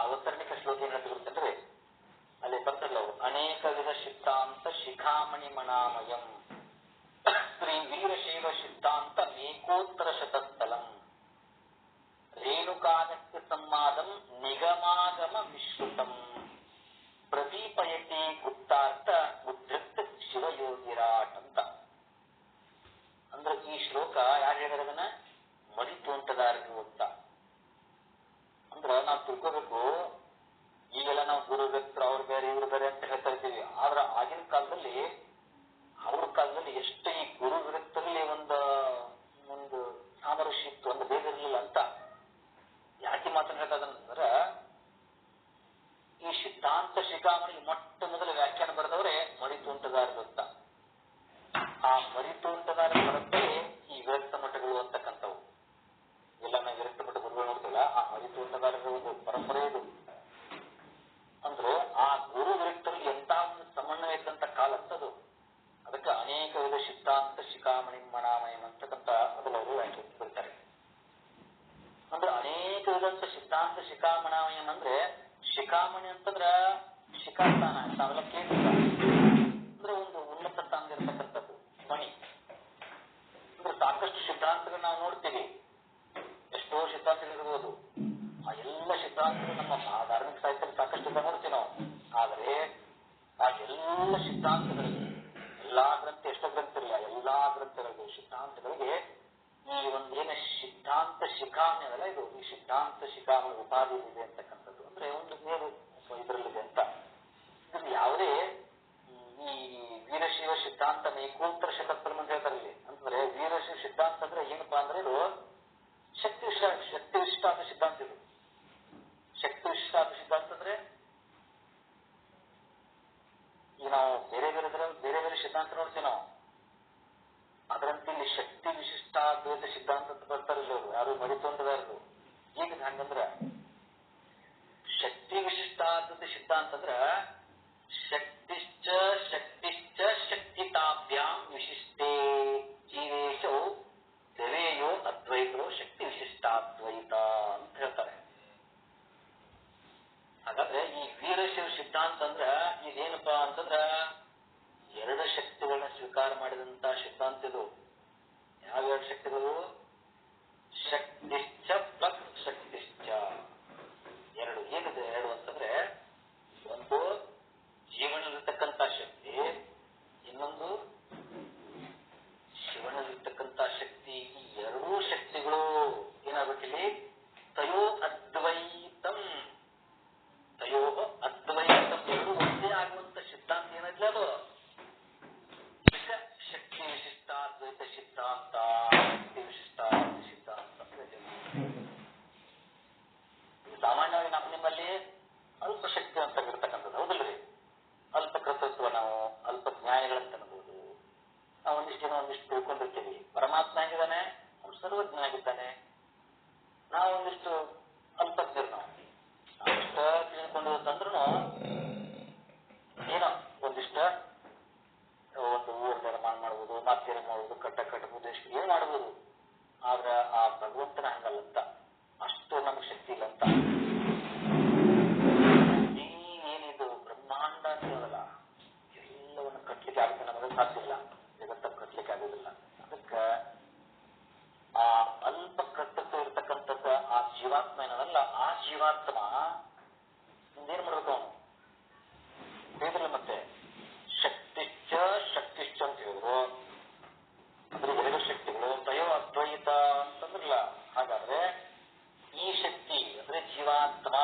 ಅವತರಣಿಕ ಶ್ಲೋಕ ಏನ್ ಹೇಳ್ತಿರ್ತೇನ್ರಿ, ಅಲ್ಲಿ ಬರ್ತಾರಲ್ಲ ಅವರು, ಅನೇಕ ವಿಧ ಸಿದ್ಧಾಂತ ಶಿಖಾಮಣಿ ಮಣಾಮಯಂ ಶ್ರೀ ವೀರಶೈವ ಸಿದ್ಧಾಂತ ಏಕೋತ್ತರ ಶತಸ್ಥಲಂ ರೇಣುಕಾಗಸ್ತ್ಯ ಸಂವಾದಂ ನಿಗಮಾಗಮ ವಿಶ್ರುತಂ ಪ್ರದೀಪಯತಿ ಗುಪ್ತಾರ್ಥ ಉದ್ಧೃತ್ ಶಿವಯೋಗಿರಾಟ್ ಅಂತ. ಅಂದ್ರೆ ಈ ಶ್ಲೋಕ ಯಾರು ಹೇಳಿದಾರೆ ಅದನ್ನ? ಮರಿತೋಂಟದಾರರು ಅಂತ. ಅಂದ್ರ ನಾವು ತಿಳ್ಕೋಬೇಕು, ಈಗೆಲ್ಲ ನಾವು ಗುರು ವ್ಯಕ್ತರು ಅವ್ರು ಬೇರೆ ಇವ್ರು ಬೇರೆ ಅಂತ ಹೇಳ್ತಾ ಇದ್ದೀವಿ. ಆದ್ರೆ ಆಗಿನ ಕಾಲದಲ್ಲಿ ಅವ್ರ ಕಾಲದಲ್ಲಿ ಎಷ್ಟು ಈ ಗುರು ವ್ಯಕ್ತರಲ್ಲಿ ಒಂದು ಸಾಮರಸ್ಯ ಇತ್ತು, ಒಂದು ಭೇದ ಇರಲಿಲ್ಲ ಅಂತ. ಯಾಕೆ ಮಾತನಾಡ್ತದಂದ್ರ ಈ ಸಿದ್ಧಾಂತ ಶಿಖಾಮಣಿ ಮೊಟ್ಟ ಮೊದಲ ವ್ಯಾಖ್ಯಾನ ಬರೆದವರೇ ಮರಿತೋಂಟದಾರರು ಅಂತ. ಆ ಮರಿತೋಂಟದಾರ ಬರತ್ತಲೇ ಈ ವಿರಕ್ತ ಮಠಗಳು ಅಂತಕ್ಕಂಥವು ಎಲ್ಲ ನಾವು ವಿರಕ್ತ ಮಠ ಗುರುಗಳು ನೋಡ್ತೀವಲ್ಲ, ಆ ಮರಿತೋಂಟದಾರರ ಒಂದು ಪರಂಪರೆ ಇದು. ಅಂದ್ರೆ ಆ ಗುರು ವಿರಕ್ತರಲ್ಲಿ ಎಂತ ಒಂದು ಸಮನ್ವಯ ಇದ್ದಂತ ಕಾಲ ಅಂತದು. ಅದಕ್ಕೆ ಅನೇಕ ವಿಧ ಸಿದ್ಧಾಂತ ಶಿಖಾಮಣಿ ಮಣಾಮಯಂ ಅಂತಕ್ಕಂಥ ಮೊದಲವರು ವ್ಯಾಖ್ಯಾನ ಬರ್ತಾರೆ. ಅಂದ್ರೆ ಅನೇಕ ವಿಧಂತ ಸಿದ್ಧಾಂತ ಶಿಖಾಮಣಾಮಯಂ ಅಂದ್ರೆ ಶಿಖಾಮಣಿ ಅಂತಂದ್ರ ಶಿಖಾಸ್ಥಾನ ತಾವೆಲ್ಲ ಕೇಳಿಲ್ಲ, ಅಂದ್ರೆ ಒಂದು ಉನ್ನತ ಸ್ಥಾನ ಇರತಕ್ಕಂಥದ್ದು ಮಣಿ. ಅಂದ್ರೆ ಸಾಕಷ್ಟು ಸಿದ್ಧಾಂತಗಳು ನಾವು ನೋಡ್ತೀವಿ, ಎಷ್ಟೋ ಸಿದ್ಧಾಂತಗಳಿರ್ಬೋದು. ಆ ಎಲ್ಲ ಸಿದ್ಧಾಂತಗಳು ನಮ್ಮ ಧಾರ್ಮಿಕ ಸಾಹಿತ್ಯದಲ್ಲಿ ಸಾಕಷ್ಟು ನೋಡ್ತೀವಿ ನಾವು. ಆದರೆ ಆ ಎಲ್ಲ ಸಿದ್ಧಾಂತಗಳಿಗೆ ಎಲ್ಲಾ ಗ್ರಂಥ, ಎಷ್ಟೋ ಗ್ರಂಥ ಇಲ್ಲ, ಎಲ್ಲಾ ಗ್ರಂಥಗಳಿಗೆ ಸಿದ್ಧಾಂತಗಳಿಗೆ ಈ ಒಂದು ಏನ ಸಿದ್ಧಾಂತ ಶಿಖಾಮಣಿ ಅದಲ್ಲ, ಇದು ಈ ಸಿದ್ಧಾಂತ ಶಿಖಾಮಣಿ ಉಪಾಧಿ ಇದೆ ಅಂತಕ್ಕಂಥದ್ದು. ಅಂದ್ರೆ ಒಂದು ಬೇರೆ ಇದರಲ್ಲಿದೆ ಅಂತ. ಇದ್ರಲ್ಲಿ ಯಾವುದೇ ಈ ವೀರಶೈವ ಸಿದ್ಧಾಂತ ಏಕೋತ್ತರ ಶತಸ್ಥಲಂ ಅಂತ ಹೇಳ್ತಾರೆ ಇಲ್ಲಿ. ಅಂತಂದ್ರೆ ವೀರಶೈವ ಸಿದ್ಧಾಂತ ಅಂದ್ರೆ ಏನಪ್ಪಾ ಅಂದ್ರೆ ಇದು ಶಕ್ತಿ ವಿಶಿಷ್ಟಾಂತ ಸಿದ್ಧಾಂತ. ಇದು ಶಕ್ತಿ ವಿಶಿಷ್ಟಾಂತ ಸಿದ್ಧಾಂತ ಅಂದ್ರೆ ಈಗ ನಾವು ಬೇರೆ ಬೇರೆ ಸಿದ್ಧಾಂತ ನೋಡ್ತೀವಿ ನಾವು. ಅದರಂತೆ ಇಲ್ಲಿ ಶಕ್ತಿ ವಿಶಿಷ್ಟಾದ್ವೈತ ಸಿದ್ಧಾಂತ ಅಂತ ಬರ್ತಾರಿಲ್ಲ ಅವರು, ಯಾರು ಮರಿತೋಂಟದಾರರು. ಈಗ ಹಂಗಂದ್ರ ಶಕ್ತಿ ವಿಶಿಷ್ಟಾದ್ವೈತ ಸಿದ್ಧಾಂತ ಅಂದ್ರ ಶಕ್ತಿಶ್ಚ ಶಕ್ತಿತಾಭ್ಯಾಂ ವಿಶಿಷ್ಟೇ ಜೀವೇಶೋ ದೇವೇಯೋ ಅದ್ವೈತೋ ಶಕ್ತಿ ವಿಶಿಷ್ಟಾದ್ವೈತ ಅಂತ ಹೇಳ್ತಾರೆ. ಹಾಗಾದ್ರೆ ಈ ವೀರಶೈವ ಸಿದ್ಧಾಂತ ಅಂದ್ರ ಇದೇನಪ್ಪಾ ಅಂತಂದ್ರ ಎರಡು ಶಕ್ತಿಗಳನ್ನ ಸ್ವೀಕಾರ ಮಾಡಿದಂತ ಸಿದ್ಧಾಂತ ಇದು. ಯಾವ ಎರಡು ಶಕ್ತಿಗಳು? ಶಕ್ತಿಶ್ಚ ಪ್ಲಸ್ ಶಕ್ತಿಶ್ಚ. ಎರಡು ಏನಿದೆ? ಎರಡು ಅಂತಂದ್ರೆ ಒಂದು ಜೀವನದಲ್ಲಿರ್ತಕ್ಕಂಥ ಶಕ್ತಿ, ಇನ್ನೊಂದು ಶಿವನಲ್ಲಿರ್ತಕ್ಕಂಥ ಶಕ್ತಿ. ಈ ಎರಡೂ ಶಕ್ತಿಗಳು ಏನಾಗಬೇಕಿಲ್ಲಿ ತಯೋ ಅದ್ವೈತಂ ಸರ್ವಜ್ಞನಾಗಿದ್ದಾನೆ. ನಾವು ಒಂದಿಷ್ಟು ಅಲ್ಪಜ್ಞರು, ನಾವಿಷ್ಟ ತಿಳ್ಕೊಂಡಿರುತ್ತಂದ್ರೂ ಏನೋ ಒಂದಿಷ್ಟ ಒಂದು ಊರು ನಿರ್ಮಾಣ ಮಾಡ್ಬೋದು, ಮತ್ತೇನು ಮಾಡ್ಬೋದು, ಕಟ್ಟಬಹುದು, ಎಷ್ಟು ಏನ್ ಮಾಡ್ಬೋದು. ಆದ್ರ ಆ ಭಗವಂತನ ಹಂಗಲ್ಲಂತ, ಅಷ್ಟು ನಮ್ಗೆ ಶಕ್ತಿ ಇಲ್ಲಂತ. ಏನಿದು ಬ್ರಹ್ಮಾಂಡ ಅನ್ನೋದಲ್ಲ, ಎಲ್ಲವನ್ನು ಕಟ್ಲಿಕ್ಕೆ ಆಗುತ್ತೆ, ನಮಗೆ ಸಾಧ್ಯ ಇಲ್ಲ, ಜಗತ್ತ ಕಟ್ಲಿಕ್ಕೆ ಆಗುದಿಲ್ಲ. ಅದಕ್ಕ ಆ ಅಲ್ಪ ಕರ್ತೃತ್ವ ಇರ್ತಕ್ಕಂಥದ್ದ ಆ ಜೀವಾತ್ಮ ಏನದಲ್ಲ, ಆ ಜೀವಾತ್ಮ ಏನ್ ಮಾಡ್ಬೇಕು ಅವನು ಹೇಳಿದ್ರಲ್ಲ. ಮತ್ತೆ ಶಕ್ತಿಶ್ಚ ಅಂತ ಹೇಳಿದ್ರು, ಅಂದ್ರೆ ಎರಡು ಶಕ್ತಿಗಳು ತಯೋ ಅದ್ವೈತ ಅಂತಂದ್ರಲ್ಲ. ಹಾಗಾದ್ರೆ ಈ ಶಕ್ತಿ ಅಂದ್ರೆ ಜೀವಾತ್ಮ,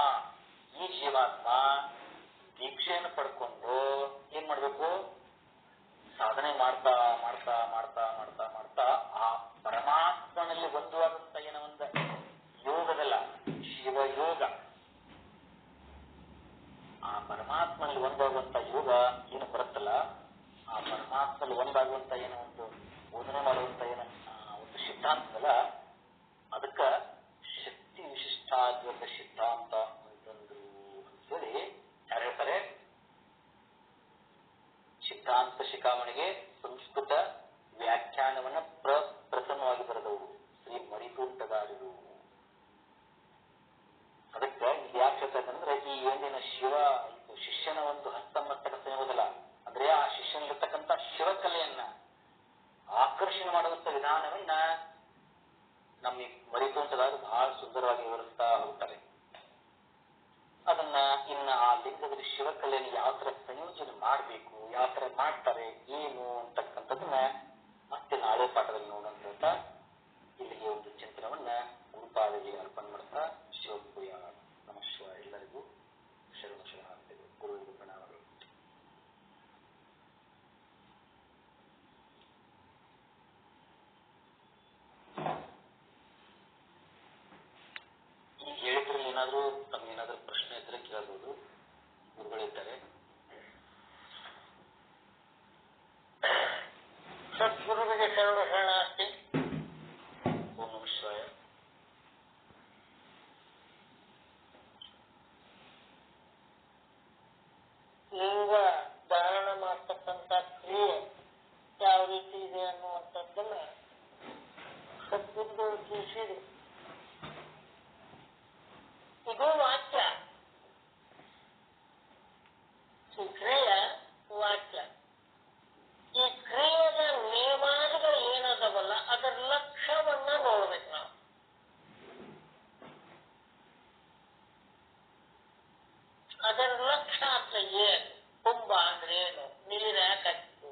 ಈ ಜೀವಾತ್ಮ ದೀಕ್ಷೆಯನ್ನು ಪಡ್ಕೊಂಡು ಏನ್ ಮಾಡ್ಬೇಕು, ಸಾಧನೆ ಮಾಡ್ತಾ ಮಾಡ್ತಾ ಮಾಡ್ತಾ ಮಾಡ್ತಾ ಮಾಡ್ತಾ ಆ ಪರಮಾತ್ಮನಲ್ಲಿ ಒಂದುವಾದಂತ ಏನೋ ಒಂದು ಯೋಗದಲ್ಲ, ಶಿವಯೋಗ, ಆ ಪರಮಾತ್ಮನಲ್ಲಿ ಒಂದಾಗುವಂತ ಯೋಗ ಏನು ಬರುತ್ತಲ್ಲ, ಆ ಪರಮಾತ್ಮನಲ್ಲಿ ಒಂದಾಗುವಂತ ಏನೋ ಒಂದು ಬೋಧನೆ ಮಾಡುವಂತ ಏನೋ ಒಂದು ಸಿದ್ಧಾಂತದಲ್ಲ, ಅದಕ್ಕ ಶಕ್ತಿ ವಿಶಿಷ್ಟಾದ್ವೈತ ಸಿದ್ಧಾಂತ ಅಂತಂದ್ರು ಅಂತೇಳಿ ಯಾರು ಹೇಳ್ತಾರೆ. ಸಿದ್ಧಾಂತ ಶಿಖಾಮಣಿಗೆ ಸಂಸ್ಕೃತ ವ್ಯಾಖ್ಯಾನವನ್ನ ಪ್ರಥಮವಾಗಿ ಬರೆದವರು ಶ್ರೀ ಮರಿಕೂಟಗಾರರು. ಅದಕ್ಕೆ ಇದು ಯಾಕೆ ಹೇಳ್ತಕ್ಕಂದ್ರೆ, ಈ ಏನಿನ ಶಿಷ್ಯನ ಒಂದು ಹಸ್ತಮಸ್ತಕ ಸಂಯೋಗದಲ್ಲ, ಅಂದ್ರೆ ಆ ಶಿಷ್ಯನಲ್ಲಿರ್ತಕ್ಕಂಥ ಶಿವಕಲೆಯನ್ನ ಆಕರ್ಷಣೆ ಮಾಡುವಂತ ವಿಧಾನವನ್ನ ನಮ್ಮ ಮರಿಕೂಟಗಾರರು ಬಹಳ ಸುಂದರವಾಗಿ ವಿವರಿಸ್ತಾ ಹೋಗ್ತಾರೆ. ಅದನ್ನ ಇನ್ನ ಆ ಲಿಂಗದಲ್ಲಿ ಶಿವಕಲೆಯನ್ನು ಯಾವ ತರ ಸಂಯೋಜನೆ ಮಾಡಬೇಕು, ಯಾವ ತರ ಮಾಡ್ತಾರೆ, ಏನು ಅಂತಕ್ಕಂಥದನ್ನ ಮತ್ತೆ ನಾಳೆ ಪಾಠದಲ್ಲಿ ನೋಡೋಂತ ಇಲ್ಲಿಗೆ ಒಂದು ಚಿಂತನವನ್ನ ಗುರುಪಾದರಿಗೆ ಅರ್ಪಣೆ ಮಾಡ್ತಾ ಶಿವಪೂಯ ನಮ ಶಿವ. ಎಲ್ಲರಿಗೂ ಶರಣ ಶರಣಾರ್ಥಿಗಳು, ಗುರುವಿಗೆ ಪ್ರಣಾಮಗಳು. ಈಗ ಹೇಳಿದ್ರಲ್ಲಿ ಏನಾದ್ರು ತಮ್ಗೇನಾದ್ರೂ ಪ್ರಶ್ನೆ ಇದ್ರೆ ಕೇಳಬಹುದು, ಗುರುಗಳಿದ್ದಾರೆ. ಸದ್ಗುರುವಿಗೆ ಶರಣ ಶರಣಾರ್ಥಿ. ಓಂ ನಮಃ ಶಿವಾಯ. ಲಿಂಗ ಧಾರಣ ಮಾಡ್ತಕ್ಕಂಥ ಕ್ರಿಯೆ ಯಾವ ರೀತಿ ಇದೆ ಅನ್ನುವಂಥದ್ದನ್ನ ಸದ್ಗುರುಗಳು ತಿಳಿಸಿದೆ. ಇದು ವಾಕ್ಯ, ಈ ಕ್ರಿಯೆ ವಾಕ್ಯ. ಈ ಕ್ರಿಯೆಯ ನಿಯಮಾದಿಗಳು ಏನದವಲ್ಲ ಅದರ ಲಕ್ಷ್ಯವನ್ನ ನೋಡ್ಬೇಕು ನಾವು. ಅದರ ಲಕ್ಷ್ಯ ಅಂತ ಏನು? ಕುಂಭ ಅಂದ್ರೆ ಏನು? ನೀರು ಯಾಕೆ ಹಾಕಿತ್ತು?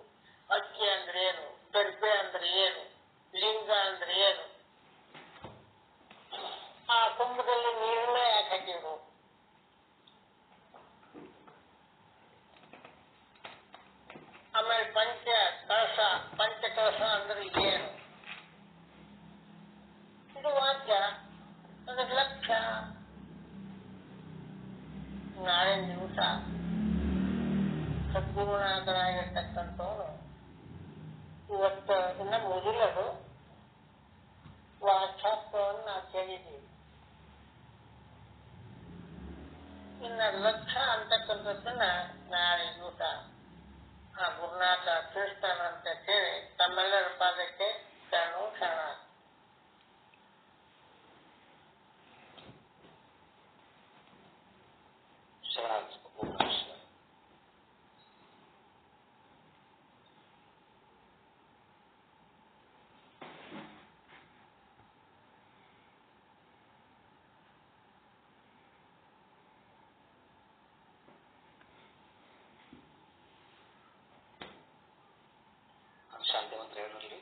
ಅಕ್ಕಿ ಅಂದ್ರೆ ಏನು? ದರ್ಬೆ ಅಂದ್ರೆ ಏನು? ಲಿಂಗ ಅಂದ್ರೆ ಏನು? ಆ ಕುಂಭದಲ್ಲಿ ನೀರನ್ನ ಯಾಕೆ ಹಾಕಿದ್ರು? ಆಮೇಲೆ ಪಂಚಕಲಶ ಅಂದ್ರೆ ಏನು? ಇದು ವಾಕ್ಯ, ಅದರ ಲಕ್ಷ್ಯ. ನಾಳಿನ ದಿವಸ ಸದ್ಗುರುನಾಥರಾಗಿರ್ತಕ್ಕಂಥವನು ಇವತ್ತು ಇನ್ನ ಮುಗಿಲದು ವಾಚ್ಯಾತ್ವವನ್ನು ನಾವು ಕೇಳಿದ್ದೀವಿ. ಇನ್ನ ಲಕ್ಷ್ಯ ಅಂತಕ್ಕಂಥದ್ದನ್ನ ನಾಳೆ ದಿವಸ ಆ ಗುರುನಾಥ ತಿಳಿಸ್ತಾನಂತ ಹೇಳಿ ತಮ್ಮೆಲ್ಲರ ಪಾದಕ್ಕೆ ಶರಣು ಶರಣಾರ್ಥಿ. ಶರಣಾರ್ಥಿ. ಓಂ ನಮಃ ಶಿವಾಯ. ಶಾಂತಿ ಮಂತ್ರ ಹೇಳಿ.